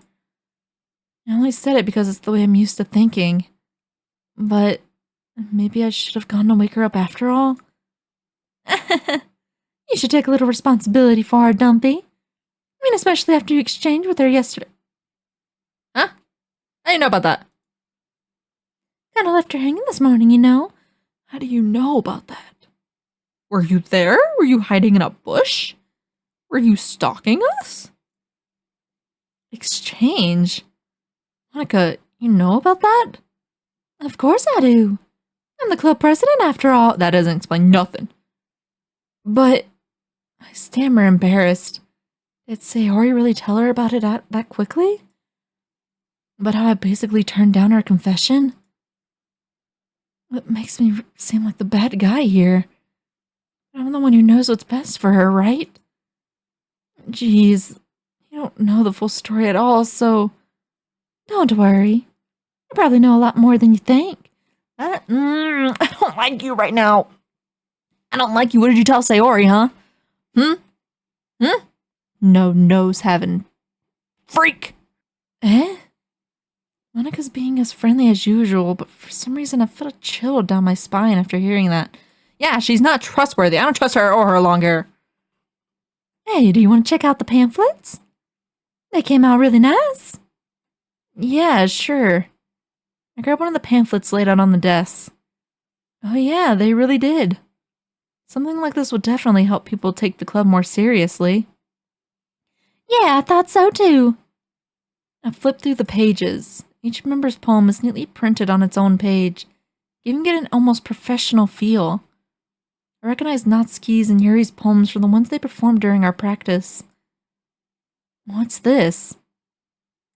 [SPEAKER 1] I only said it because it's the way I'm used to thinking. But maybe I should have gone to wake her up after all? You should take a little responsibility for her, Dumpy. I mean, especially after you exchanged with her yesterday. Huh? How do you know about that? Kinda left her hanging this morning, you know. How do you know about that? Were you there? Were you hiding in a bush? Were you stalking us? Exchange? Monica, you know about that? Of course I do. I'm the club president after all. That doesn't explain nothing. But I stammer, embarrassed. Did Sayori really tell her about it that quickly? But how I basically turned down her confession? It makes me seem like the bad guy here. I'm the one who knows what's best for her, right? Jeez, you don't know the full story at all, so don't worry. You probably know a lot more than you think. I don't like you right now. I don't like you. What did you tell Sayori, huh? No nose having freak. Eh? Monica's being as friendly as usual, but for some reason I felt a chill down my spine after hearing that. Yeah, she's not trustworthy. I don't trust her or her long hair. Hey, do you want to check out the pamphlets? They came out really nice. Yeah, sure. I grabbed one of the pamphlets laid out on the desk. Oh yeah, they really did. Something like this would definitely help people take the club more seriously. Yeah, I thought so too. I flipped through the pages. Each member's poem is neatly printed on its own page, giving it an almost professional feel. I recognized Natsuki's and Yuri's poems from the ones they performed during our practice. What's this?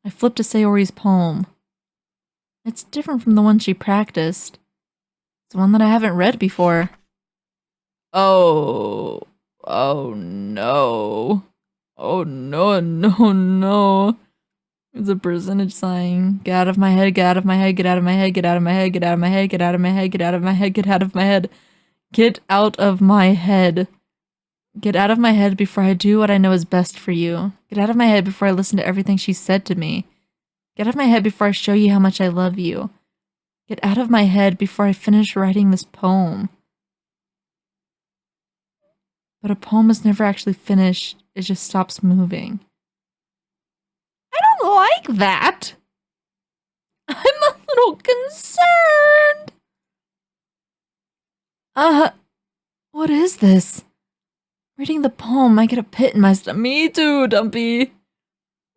[SPEAKER 1] I flipped to Sayori's poem. It's different from the one she practiced. It's one that I haven't read before. Oh no. Oh no, no, no. It's a percentage sign. Get out of my head, get out of my head, get out of my head, get out of my head, get out of my head, get out of my head, get out of my head, get out of my head. Get out of my head. Get out of my head before I do what I know is best for you. Get out of my head before I listen to everything she said to me. Get out of my head before I show you how much I love you. Get out of my head before I finish writing this poem. But a poem is never actually finished. It just stops moving. I don't like that. I'm a little concerned. What is this? Reading the poem, I get a pit in my stomach. Me too, Dumpy.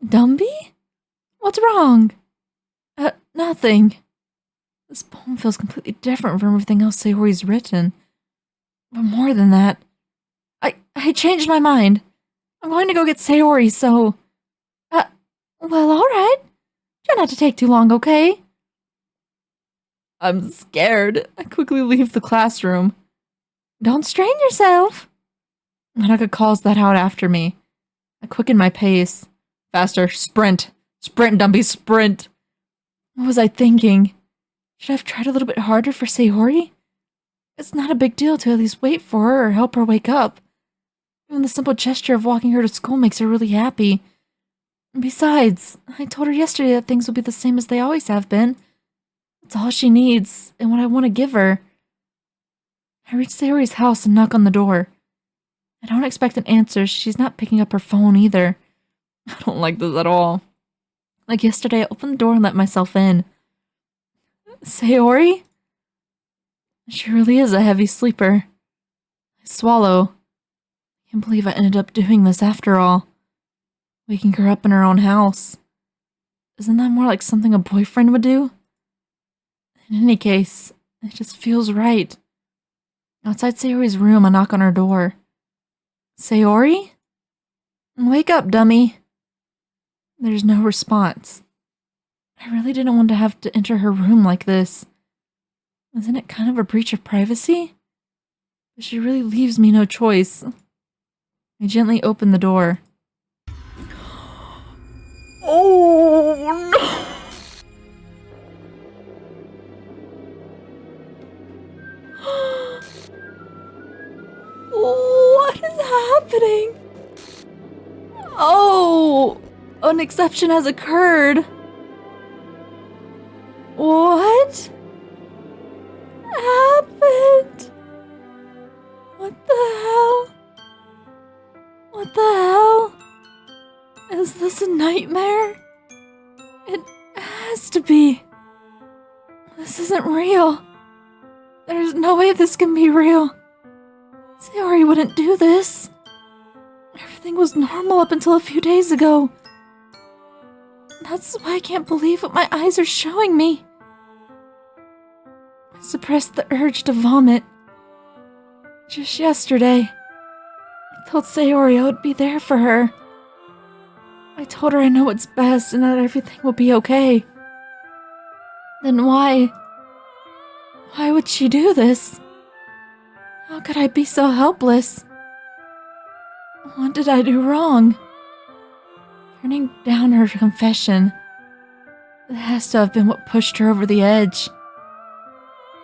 [SPEAKER 1] Dumpy? What's wrong? Nothing. This poem feels completely different from everything else Sayori's written. But more than that, I changed my mind. I'm going to go get Sayori, so... well, alright. Try not to take too long, okay? I'm scared. I quickly leave the classroom. Don't strain yourself. Monica calls that out after me. I quicken my pace. Faster, sprint. Sprint, Dumpy, sprint. What was I thinking? Should I have tried a little bit harder for Sayori? It's not a big deal to at least wait for her or help her wake up. Even the simple gesture of walking her to school makes her really happy. And besides, I told her yesterday that things will be the same as they always have been. That's all she needs, and what I want to give her. I reach Sayori's house and knock on the door. I don't expect an answer. She's not picking up her phone either. I don't like this at all. Like yesterday, I opened the door and let myself in. Sayori? She really is a heavy sleeper. I swallow. I can't believe I ended up doing this after all. Waking her up in her own house. Isn't that more like something a boyfriend would do? In any case, it just feels right. Outside Sayori's room, I knock on her door. Sayori? Wake up, dummy. There's no response. I really didn't want to have to enter her room like this. Isn't it kind of a breach of privacy? But she really leaves me no choice. I gently open the door. Oh no! What is happening? Oh, an exception has occurred. What happened? What the hell? What the hell? Is this a nightmare? It has to be. This isn't real. There's no way this can be real. Sayori wouldn't do this. Everything was normal up until a few days ago. That's why I can't believe what my eyes are showing me. I suppressed the urge to vomit. Just yesterday, I told Sayori I would be there for her. I told her I know what's best and that everything will be okay. Then why would she do this? How could I be so helpless? What did I do wrong? Turning down her confession, it has to have been what pushed her over the edge.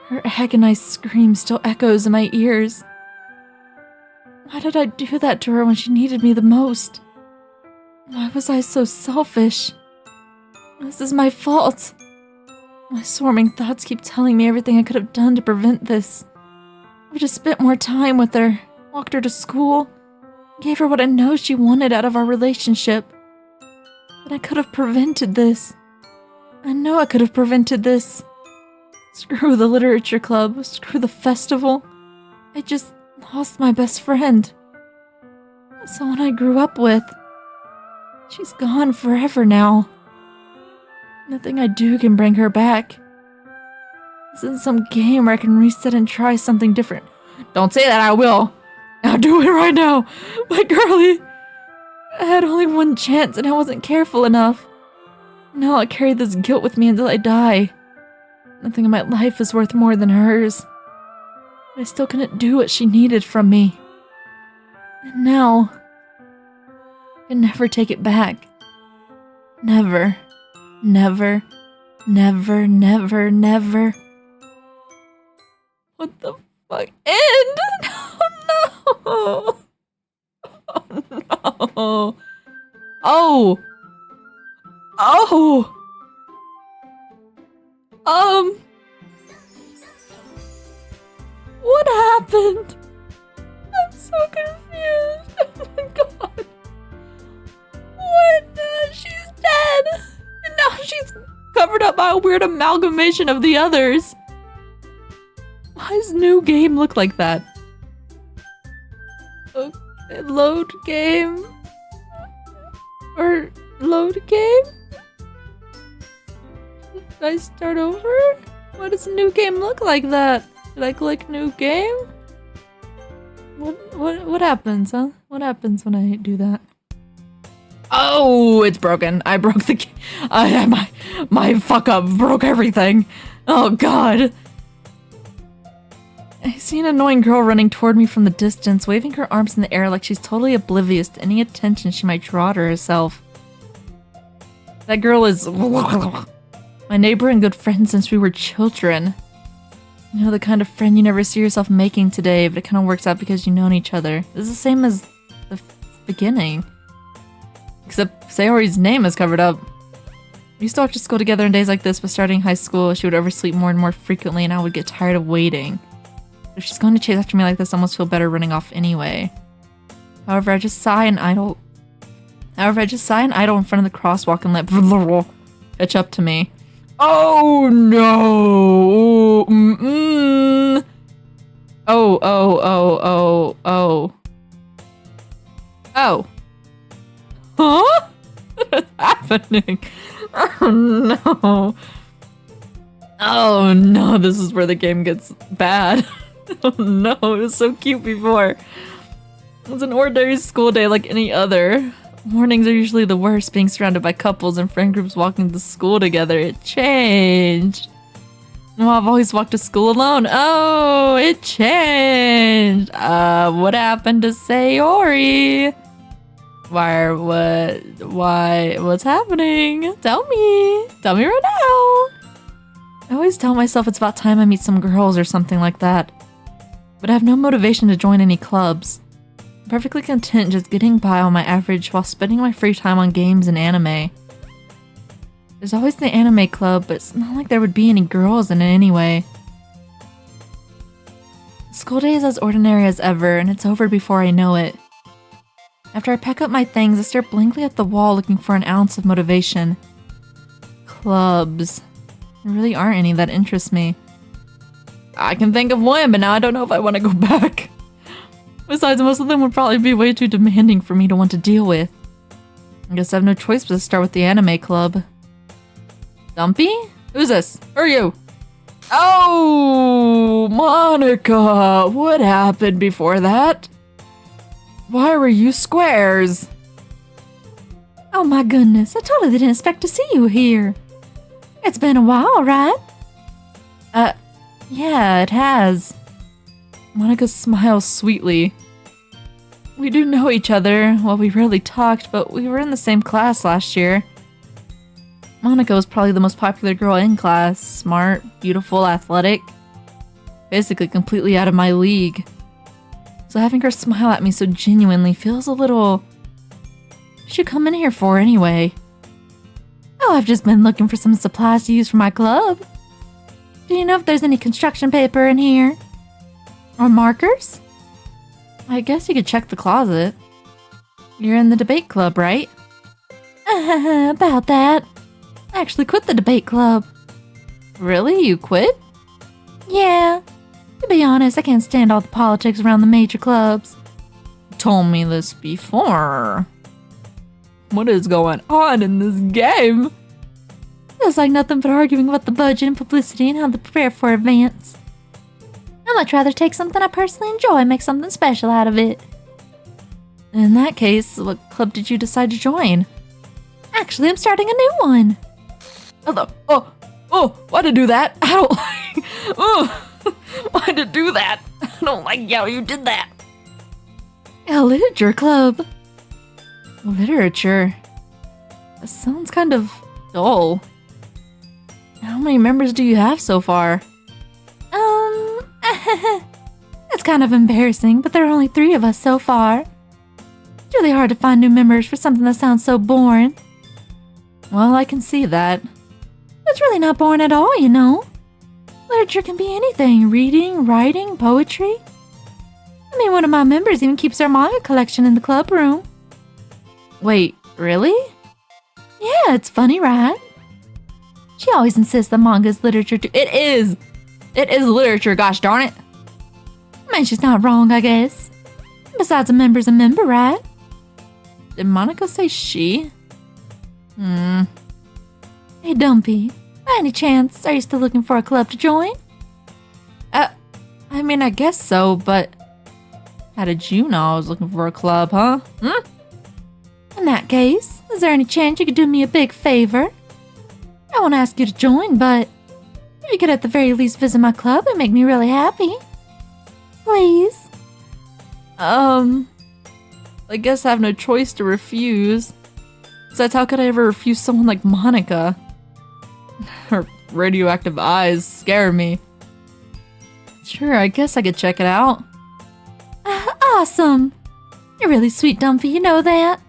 [SPEAKER 1] Her agonized scream still echoes in my ears. Why did I do that to her when she needed me the most? Why was I so selfish? This is my fault. My swarming thoughts keep telling me everything I could have done to prevent this. I just spent more time with her, walked her to school, gave her what I know she wanted out of our relationship. But I could have prevented this. I know I could have prevented this. Screw the literature club, screw the festival. I just lost my best friend. Someone I grew up with. She's gone forever now. Nothing I do can bring her back. This isn't some game where I can reset and try something different. Don't say that, I will. I'll do it right now. My girlie. I had only one chance and I wasn't careful enough. Now I'll carry this guilt with me until I die. Nothing in my life is worth more than hers. But I still couldn't do what she needed from me. And now, I can never take it back. Never. Never. Never, never, never. What the fuck? End? Oh no! Oh no! Oh! Oh! What happened? I'm so confused. Oh my god. What? She's dead! And now she's covered up by a weird amalgamation of the others. Why does new game look like that? Okay, load game? Or load game? Did I start over? Why does new game look like that? Did I click new game? What happens, huh? What happens when I do that? Oh, it's broken. I broke the game. My fuck up broke everything. Oh god. I see an annoying girl running toward me from the distance, waving her arms in the air like she's totally oblivious to any attention she might draw to herself. That girl is my neighbor and good friend since we were children. You know, the kind of friend you never see yourself making today, but it kind of works out because you've known each other. It's the same as the beginning. Except Sayori's name is covered up. We used to watch school together on days like this, but starting high school, she would oversleep more and more frequently, and I would get tired of waiting. If she's going to chase after me like this, I almost feel better running off anyway. However, I just sigh and idle However, I just saw an idol in front of the crosswalk and let catch up to me. Oh no! Oh. Oh. Huh? What is happening? Oh no. Oh no, this is where the game gets bad. Oh no, it was so cute before. It was an ordinary school day like any other. Mornings are usually the worst, being surrounded by couples and friend groups walking to school together. It changed. Well, I've always walked to school alone. Oh, it changed. What happened to Sayori? What's happening? Tell me right now. I always tell myself it's about time I meet some girls or something like that. But I have no motivation to join any clubs. I'm perfectly content just getting by on my average while spending my free time on games and anime. There's always the anime club, but it's not like there would be any girls in it anyway. School day is as ordinary as ever, and it's over before I know it. After I pack up my things, I stare blankly at the wall looking for an ounce of motivation. Clubs. There really aren't any that interest me. I can think of one, but now I don't know if I want to go back. Besides, most of them would probably be way too demanding for me to want to deal with. I guess I have no choice but to start with the anime club. Dumpy? Who's this? Who are you? Oh, Monica! What happened before that? Why were you squares?
[SPEAKER 2] Oh my goodness, I totally didn't expect to see you here. It's been a while, right?
[SPEAKER 1] Yeah, it has. Monica smiles sweetly. We do know each other. Well, we rarely talked, but we were in the same class last year. Monica was probably the most popular girl in class. Smart, beautiful, athletic. Basically completely out of my league. So having her smile at me so genuinely feels a little... What did you come in here for anyway?
[SPEAKER 2] Oh, I've just been looking for some supplies to use for my club. Do you know if there's any construction paper in here? Or markers?
[SPEAKER 1] I guess you could check the closet. You're in the debate club, right?
[SPEAKER 2] About that. I actually quit the debate club.
[SPEAKER 1] Really? You quit?
[SPEAKER 2] Yeah. To be honest, I can't stand all the politics around the major clubs.
[SPEAKER 1] You told me this before. What is going on in this game?
[SPEAKER 2] Feels like nothing but arguing about the budget and publicity and how to prepare for events. I'd much rather take something I personally enjoy and make something special out of it.
[SPEAKER 1] In that case, what club did you decide to join?
[SPEAKER 2] Actually, I'm starting a new one.
[SPEAKER 1] Why'd you do that? I don't like... Why'd you do that? I don't like how you did that.
[SPEAKER 2] A literature club.
[SPEAKER 1] Literature? That sounds kind of dull. How many members do you have so far?
[SPEAKER 2] That's kind of embarrassing, but there are only 3 of us so far. It's really hard to find new members for something that sounds so boring.
[SPEAKER 1] Well, I can see that.
[SPEAKER 2] It's really not boring at all, you know. Literature can be anything. Reading, writing, poetry. I mean, one of my members even keeps our manga collection in the club room.
[SPEAKER 1] Wait, really?
[SPEAKER 2] Yeah, it's funny, right? She always insists that manga is literature too.
[SPEAKER 1] It is! It is literature, gosh darn it!
[SPEAKER 2] I mean, she's not wrong, I guess. Besides, a member's a member, right?
[SPEAKER 1] Did Monica say she?
[SPEAKER 2] Hey, Dumpy. By any chance, are you still looking for a club to join?
[SPEAKER 1] I mean, I guess so, but... How did you know I was looking for a club, huh?
[SPEAKER 2] In that case, is there any chance you could do me a big favor? I won't ask you to join, but if you could at the very least visit my club and make me really happy. Please.
[SPEAKER 1] I guess I have no choice to refuse. Besides, how could I ever refuse someone like Monica? Her radioactive eyes scare me. Sure, I guess I could check it out.
[SPEAKER 2] Awesome. You're really sweet, Dumpy, you know that?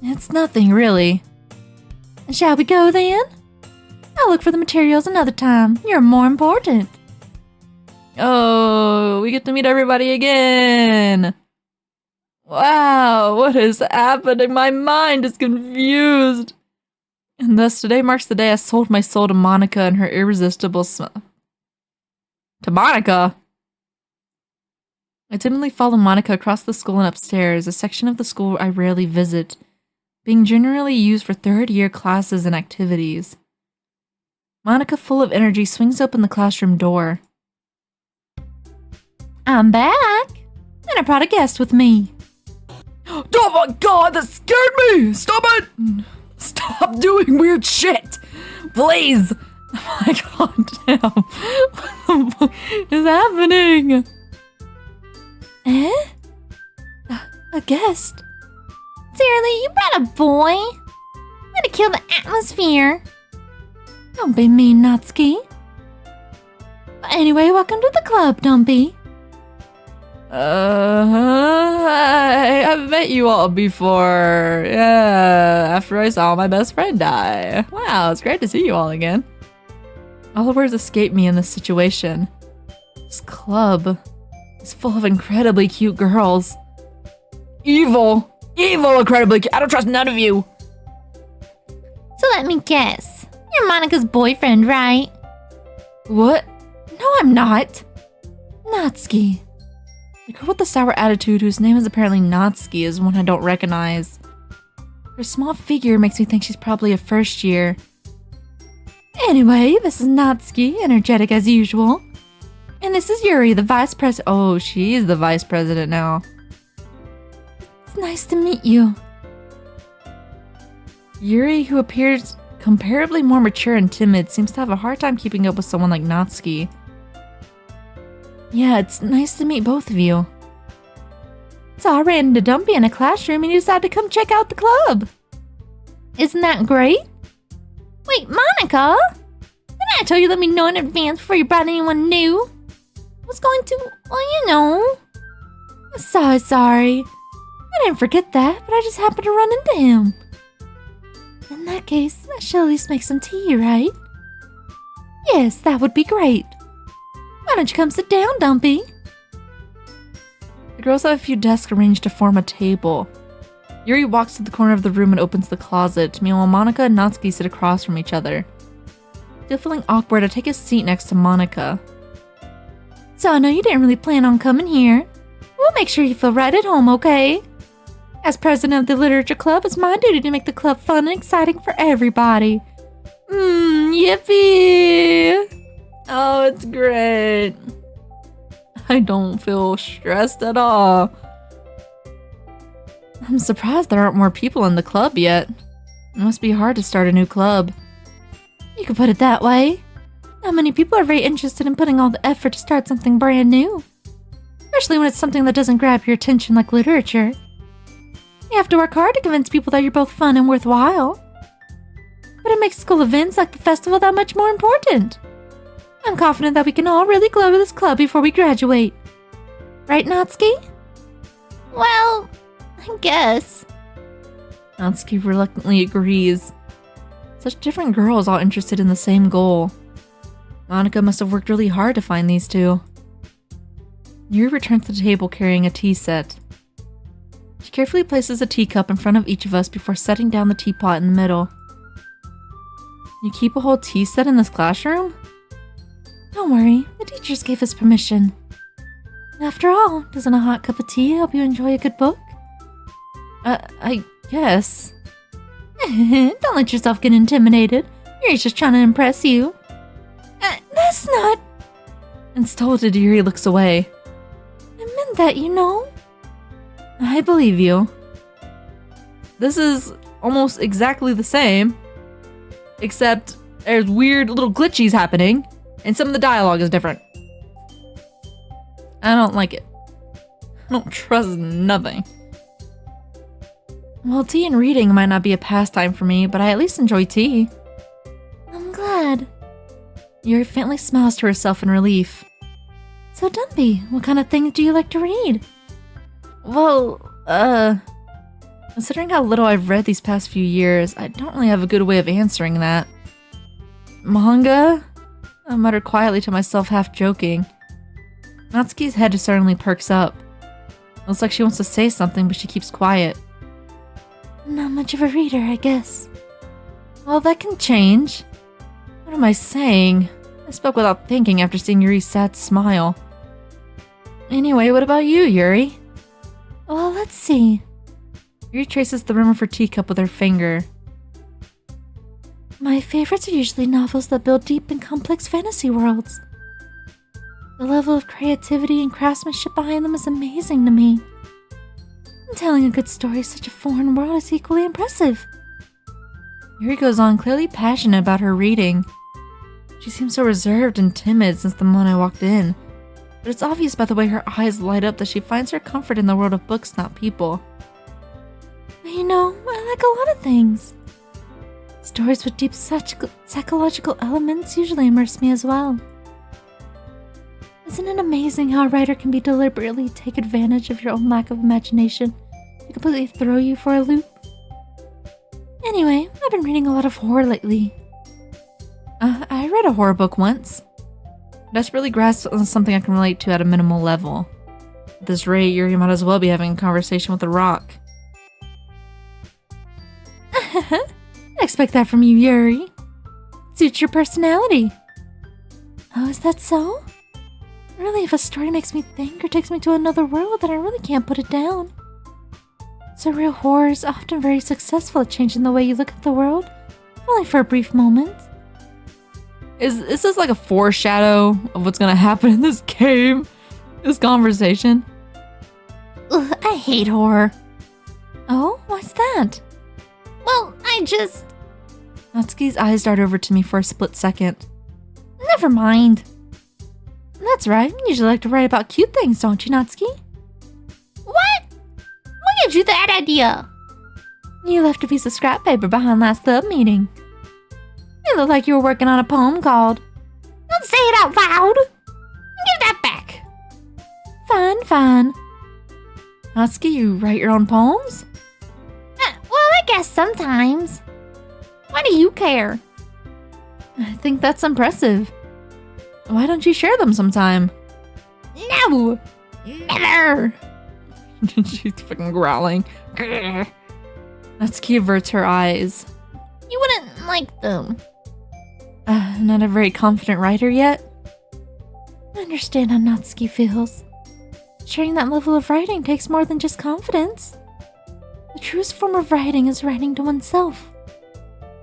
[SPEAKER 1] It's nothing, really.
[SPEAKER 2] Shall we go then? I'll look for the materials another time. You're more important.
[SPEAKER 1] Oh, we get to meet everybody again. Wow, what is happening? My mind is confused. And thus today marks the day I sold my soul to Monica and her irresistible smell. To Monica? I timidly follow Monica across the school and upstairs, a section of the school I rarely visit, being generally used for third-year classes and activities. Monica, full of energy, swings open the classroom door.
[SPEAKER 2] I'm back, and I brought a guest with me.
[SPEAKER 1] Oh my god, that scared me! Stop it! Stop doing weird shit! Please! Oh my god, damn. What is happening?
[SPEAKER 2] Eh? A guest? Seriously, you brought a boy? Way to kill the atmosphere. Don't be mean, Natsuki. But anyway, welcome to the club, Dumpy.
[SPEAKER 1] I've met you all before. Yeah, after I saw my best friend die. Wow, it's great to see you all again. All the words escape me in this situation. This club is full of incredibly cute girls. Evil, incredibly cute. I don't trust none of you.
[SPEAKER 2] So let me guess. You're Monica's boyfriend, right?
[SPEAKER 1] What? No, I'm not.
[SPEAKER 2] Natsuki.
[SPEAKER 1] The girl with the sour attitude, whose name is apparently Natsuki, is one I don't recognize. Her small figure makes me think she's probably a first year.
[SPEAKER 2] Anyway, this is Natsuki, energetic as usual. And this is Yuri, the vice president.
[SPEAKER 1] Oh, she's the vice president now.
[SPEAKER 2] It's nice to meet you.
[SPEAKER 1] Yuri, who appears comparably more mature and timid, seems to have a hard time keeping up with someone like Natsuki. Yeah, it's nice to meet both of you.
[SPEAKER 2] So I ran into Dumpy in a classroom and you decided to come check out the club. Isn't that great? Wait, Monica? Didn't I tell you let me know in advance before you brought anyone new? I was going to, well, you know. I'm so sorry. I didn't forget that, but I just happened to run into him. In that case, I should at least make some tea, right? Yes, that would be great. Why don't you come sit down, Dumpy?
[SPEAKER 1] The girls have a few desks arranged to form a table. Yuri walks to the corner of the room and opens the closet. Meanwhile, Monica and Natsuki sit across from each other. Still feeling awkward, I take a seat next to Monica.
[SPEAKER 2] So I know you didn't really plan on coming here. We'll make sure you feel right at home, okay? As president of the literature club, it's my duty to make the club fun and exciting for everybody. Yippee!
[SPEAKER 1] Oh, it's great. I don't feel stressed at all. I'm surprised there aren't more people in the club yet. It must be hard to start a new club.
[SPEAKER 2] You could put it that way. Not many people are very interested in putting all the effort to start something brand new. Especially when it's something that doesn't grab your attention like literature. You have to work hard to convince people that you're both fun and worthwhile. But it makes school events like the festival that much more important. I'm confident that we can all really glow with this club before we graduate. Right, Natsuki? Well, I guess.
[SPEAKER 1] Natsuki reluctantly agrees. Such different girls all interested in the same goal. Monica must have worked really hard to find these two. Yuri returns to the table carrying a tea set. She carefully places a teacup in front of each of us before setting down the teapot in the middle. You keep a whole tea set in this classroom?
[SPEAKER 2] Don't worry, the teachers gave us permission. After all, doesn't a hot cup of tea help you enjoy a good book?
[SPEAKER 1] I guess.
[SPEAKER 2] Don't let yourself get intimidated. Yuri's just trying to impress you. That's not...
[SPEAKER 1] Insulted, Yuri looks away.
[SPEAKER 2] I meant that, you know.
[SPEAKER 1] I believe you. This is almost exactly the same, except there's weird little glitchies happening, and some of the dialogue is different. I don't like it. I don't trust nothing. Well, tea and reading might not be a pastime for me, but I at least enjoy tea.
[SPEAKER 2] I'm glad.
[SPEAKER 1] Yuri faintly smiles to herself in relief.
[SPEAKER 2] So, Dumpy, what kind of things do you like to read?
[SPEAKER 1] Well, considering how little I've read these past few years, I don't really have a good way of answering that. Manga? I muttered quietly to myself, half joking. Natsuki's head suddenly perks up. Looks like she wants to say something, but she keeps quiet.
[SPEAKER 2] Not much of a reader, I guess.
[SPEAKER 1] Well, that can change. What am I saying? I spoke without thinking after seeing Yuri's sad smile. Anyway, what about you, Yuri?
[SPEAKER 2] Well, let's see.
[SPEAKER 1] Yuri traces the rim of her teacup with her finger.
[SPEAKER 2] My favorites are usually novels that build deep and complex fantasy worlds. The level of creativity and craftsmanship behind them is amazing to me. And telling a good story in such a foreign world is equally impressive.
[SPEAKER 1] Yuri goes on, clearly passionate about her reading. She seems so reserved and timid since the moment I walked in, but it's obvious by the way her eyes light up that she finds her comfort in the world of books, not people.
[SPEAKER 2] But I like a lot of things. Stories with deep psychological elements usually immerse me as well. Isn't it amazing how a writer can be deliberately take advantage of your own lack of imagination to completely throw you for a loop? Anyway, I've been reading a lot of horror lately.
[SPEAKER 1] I read a horror book once. Desperately grasped on something I can relate to at a minimal level. At this rate, Yuri might as well be having a conversation with a rock.
[SPEAKER 2] I expect that from you, Yuri. Suits your personality. Oh, is that so? Really, if a story makes me think or takes me to another world, then I really can't put it down. Surreal horror is often very successful at changing the way you look at the world, only for a brief moment.
[SPEAKER 1] Is this like a foreshadow of what's gonna happen in this game? This conversation?
[SPEAKER 2] Ugh, I hate horror. Oh, what's that? Well,
[SPEAKER 1] Natsuki's eyes dart over to me for a split second.
[SPEAKER 2] Never mind. That's right, you usually like to write about cute things, don't you, Natsuki? What? What gives you that idea? You left a piece of scrap paper behind last club meeting. It looked like you were working on a poem called... Don't say it out loud! Give that back! Fine.
[SPEAKER 1] Natsuki, you write your own poems?
[SPEAKER 2] Well, I guess sometimes. Why do you care?
[SPEAKER 1] I think that's impressive. Why don't you share them sometime?
[SPEAKER 2] No! Never!
[SPEAKER 1] She's fucking growling. Natsuki averts her eyes.
[SPEAKER 2] You wouldn't like them.
[SPEAKER 1] Not a very confident writer yet?
[SPEAKER 2] I understand how Natsuki feels. Sharing that level of writing takes more than just confidence. The truest form of writing is writing to oneself.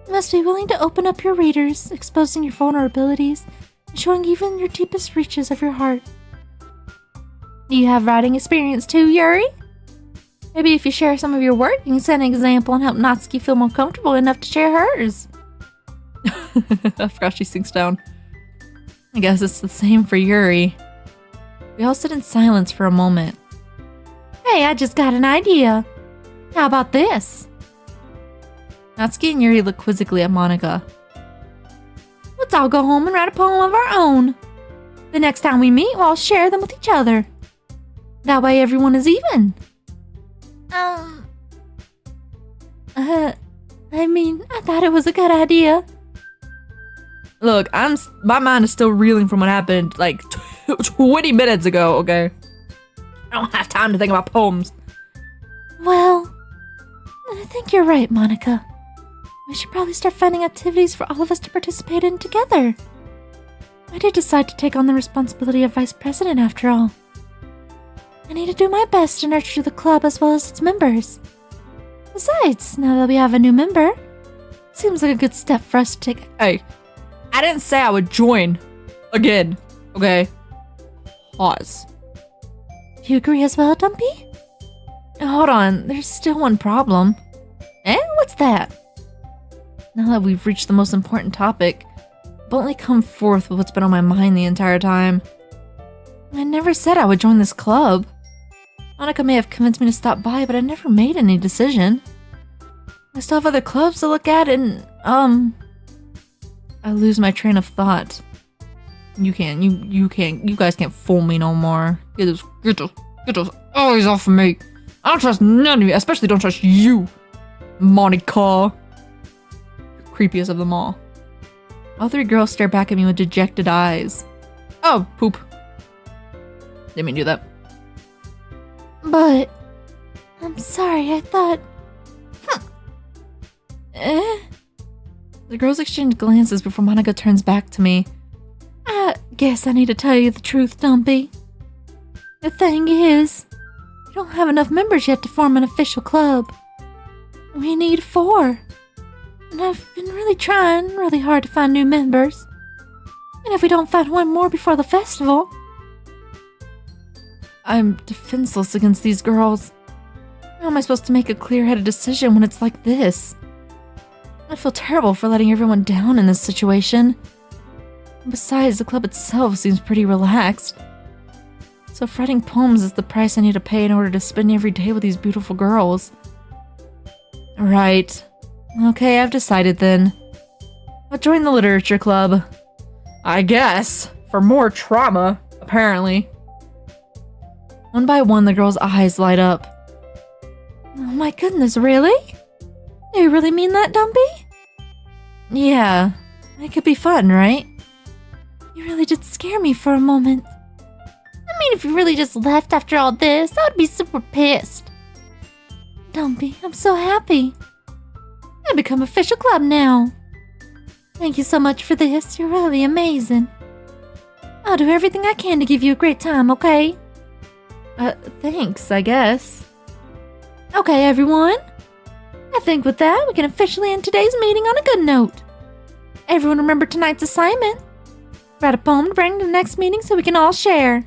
[SPEAKER 2] You must be willing to open up your readers, exposing your vulnerabilities, and showing even your deepest reaches of your heart. Do you have writing experience too, Yuri? Maybe if you share some of your work, you can set an example and help Natsuki feel more comfortable enough to share hers.
[SPEAKER 1] I forgot she sinks down. I guess it's the same for Yuri. We all sit in silence for a moment.
[SPEAKER 2] Hey, I just got an idea. How about this?
[SPEAKER 1] Natsuki and Yuri look quizzically at Monika.
[SPEAKER 2] Let's all go home and write a poem of our own. The next time we meet, we'll all share them with each other. That way everyone is even. I thought it was a good idea.
[SPEAKER 1] Look, my mind is still reeling from what happened like 20 minutes ago, okay? I don't have time to think about poems.
[SPEAKER 2] Well, I think you're right, Monika. We should probably start finding activities for all of us to participate in together. I did decide to take on the responsibility of vice president after all. I need to do my best to nurture the club as well as its members. Besides, now that we have a new member, it seems like a good step for us to take.
[SPEAKER 1] Hey, I didn't say I would join again, okay? Pause.
[SPEAKER 2] Do you agree as well, Dumpy?
[SPEAKER 1] Hold on, there's still one problem.
[SPEAKER 2] What's that?
[SPEAKER 1] Now that we've reached the most important topic, I've only come forth with what's been on my mind the entire time. I never said I would join this club. Monika may have convinced me to stop by, but I never made any decision. I still have other clubs to look at and, I lose my train of thought. You guys can't fool me no more. Get those eyes off of me. I don't trust none of you, especially don't trust you, Monika. Creepiest of them all. All three girls stare back at me with dejected eyes. Oh, poop. Didn't mean to do that.
[SPEAKER 2] But I'm sorry, I thought...
[SPEAKER 1] The girls exchange glances before Monica turns back to me.
[SPEAKER 2] I guess I need to tell you the truth, Dumpy. The thing is, we don't have enough members yet to form an official club. We need 4. And I've been really trying really hard to find new members. And if we don't find one more before the festival...
[SPEAKER 1] I'm defenseless against these girls. How am I supposed to make a clear-headed decision when it's like this? I feel terrible for letting everyone down in this situation. Besides, the club itself seems pretty relaxed. So if writing poems is the price I need to pay in order to spend every day with these beautiful girls. Right. Okay, I've decided then. I'll join the literature club. I guess. For more trauma, apparently. One by one, the girls' eyes light up.
[SPEAKER 2] Oh my goodness, really? Do you really mean that, Dumpy?
[SPEAKER 1] Yeah, it could be fun, right?
[SPEAKER 2] You really did scare me for a moment. I mean, if you really just left after all this, I would be super pissed. Dumpy, I'm so happy. I've become official club now. Thank you so much for this. You're really amazing. I'll do everything I can to give you a great time, okay?
[SPEAKER 1] Thanks, I guess.
[SPEAKER 2] Okay, everyone. I think with that, we can officially end today's meeting on a good note. Everyone remember tonight's assignment. Write a poem to bring to the next meeting so we can all share.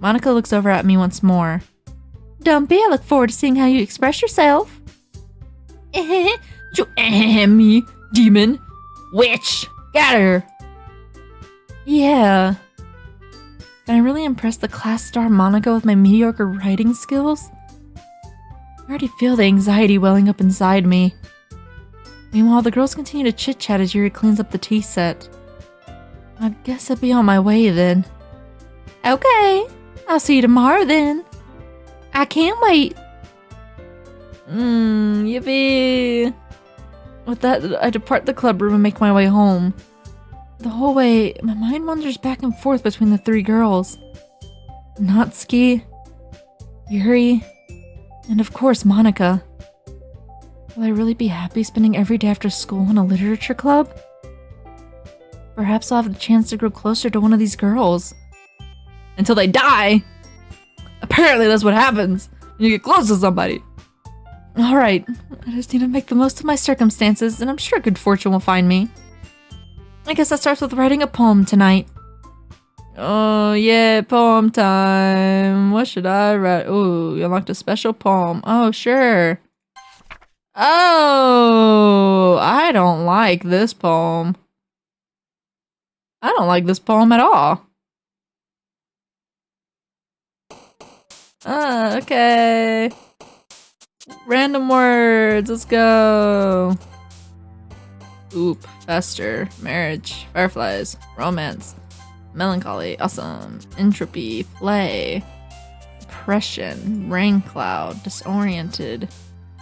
[SPEAKER 1] Monica looks over at me once more.
[SPEAKER 2] Dumpy, I look forward to seeing how you express yourself.
[SPEAKER 1] Me, demon, witch, got her. Yeah. Can I really impress the class star Monica with my mediocre writing skills? I already feel the anxiety welling up inside me. Meanwhile, the girls continue to chit-chat as Yuri cleans up the tea set. I guess I'll be on my way then.
[SPEAKER 2] Okay, I'll see you tomorrow then. I can't wait.
[SPEAKER 1] Yippee! With that, I depart the club room and make my way home. The whole way, my mind wanders back and forth between the 3 girls. Natsuki, Yuri, and of course Monica. Will I really be happy spending every day after school in a literature club? Perhaps I'll have the chance to grow closer to one of these girls. Until they die! Apparently that's what happens when you get close to somebody. Alright, I just need to make the most of my circumstances, and I'm sure good fortune will find me. I guess that starts with writing a poem tonight. Oh yeah, poem time. What should I write? Ooh, you unlocked a special poem. Oh, sure. Oh, I don't like this poem. I don't like this poem at all. Okay. Random words, let's go. Oop, fester, marriage, fireflies, romance, melancholy, awesome, entropy, play, depression, rain cloud, disoriented,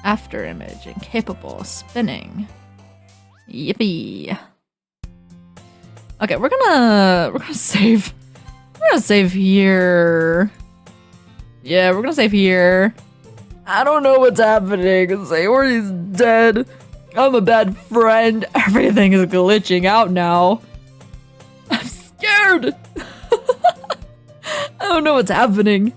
[SPEAKER 1] after image, incapable, spinning. Yippee. Okay, we're gonna save. We're gonna save here. Yeah, we're gonna save here. I don't know what's happening. Sayori's dead. I'm a bad friend. Everything is glitching out now. I'm scared. I don't know what's happening.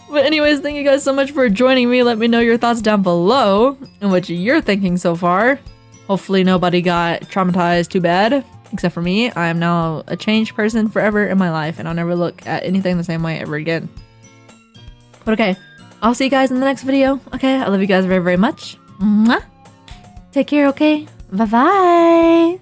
[SPEAKER 1] But anyways, thank you guys so much for joining me. Let me know your thoughts down below and what you're thinking so far. Hopefully nobody got traumatized too bad, except for me. I am now a changed person forever in my life, and I'll never look at anything the same way ever again. But okay, I'll see you guys in the next video. Okay, I love you guys very, very much. Mwah.
[SPEAKER 2] Take care, okay? Bye-bye.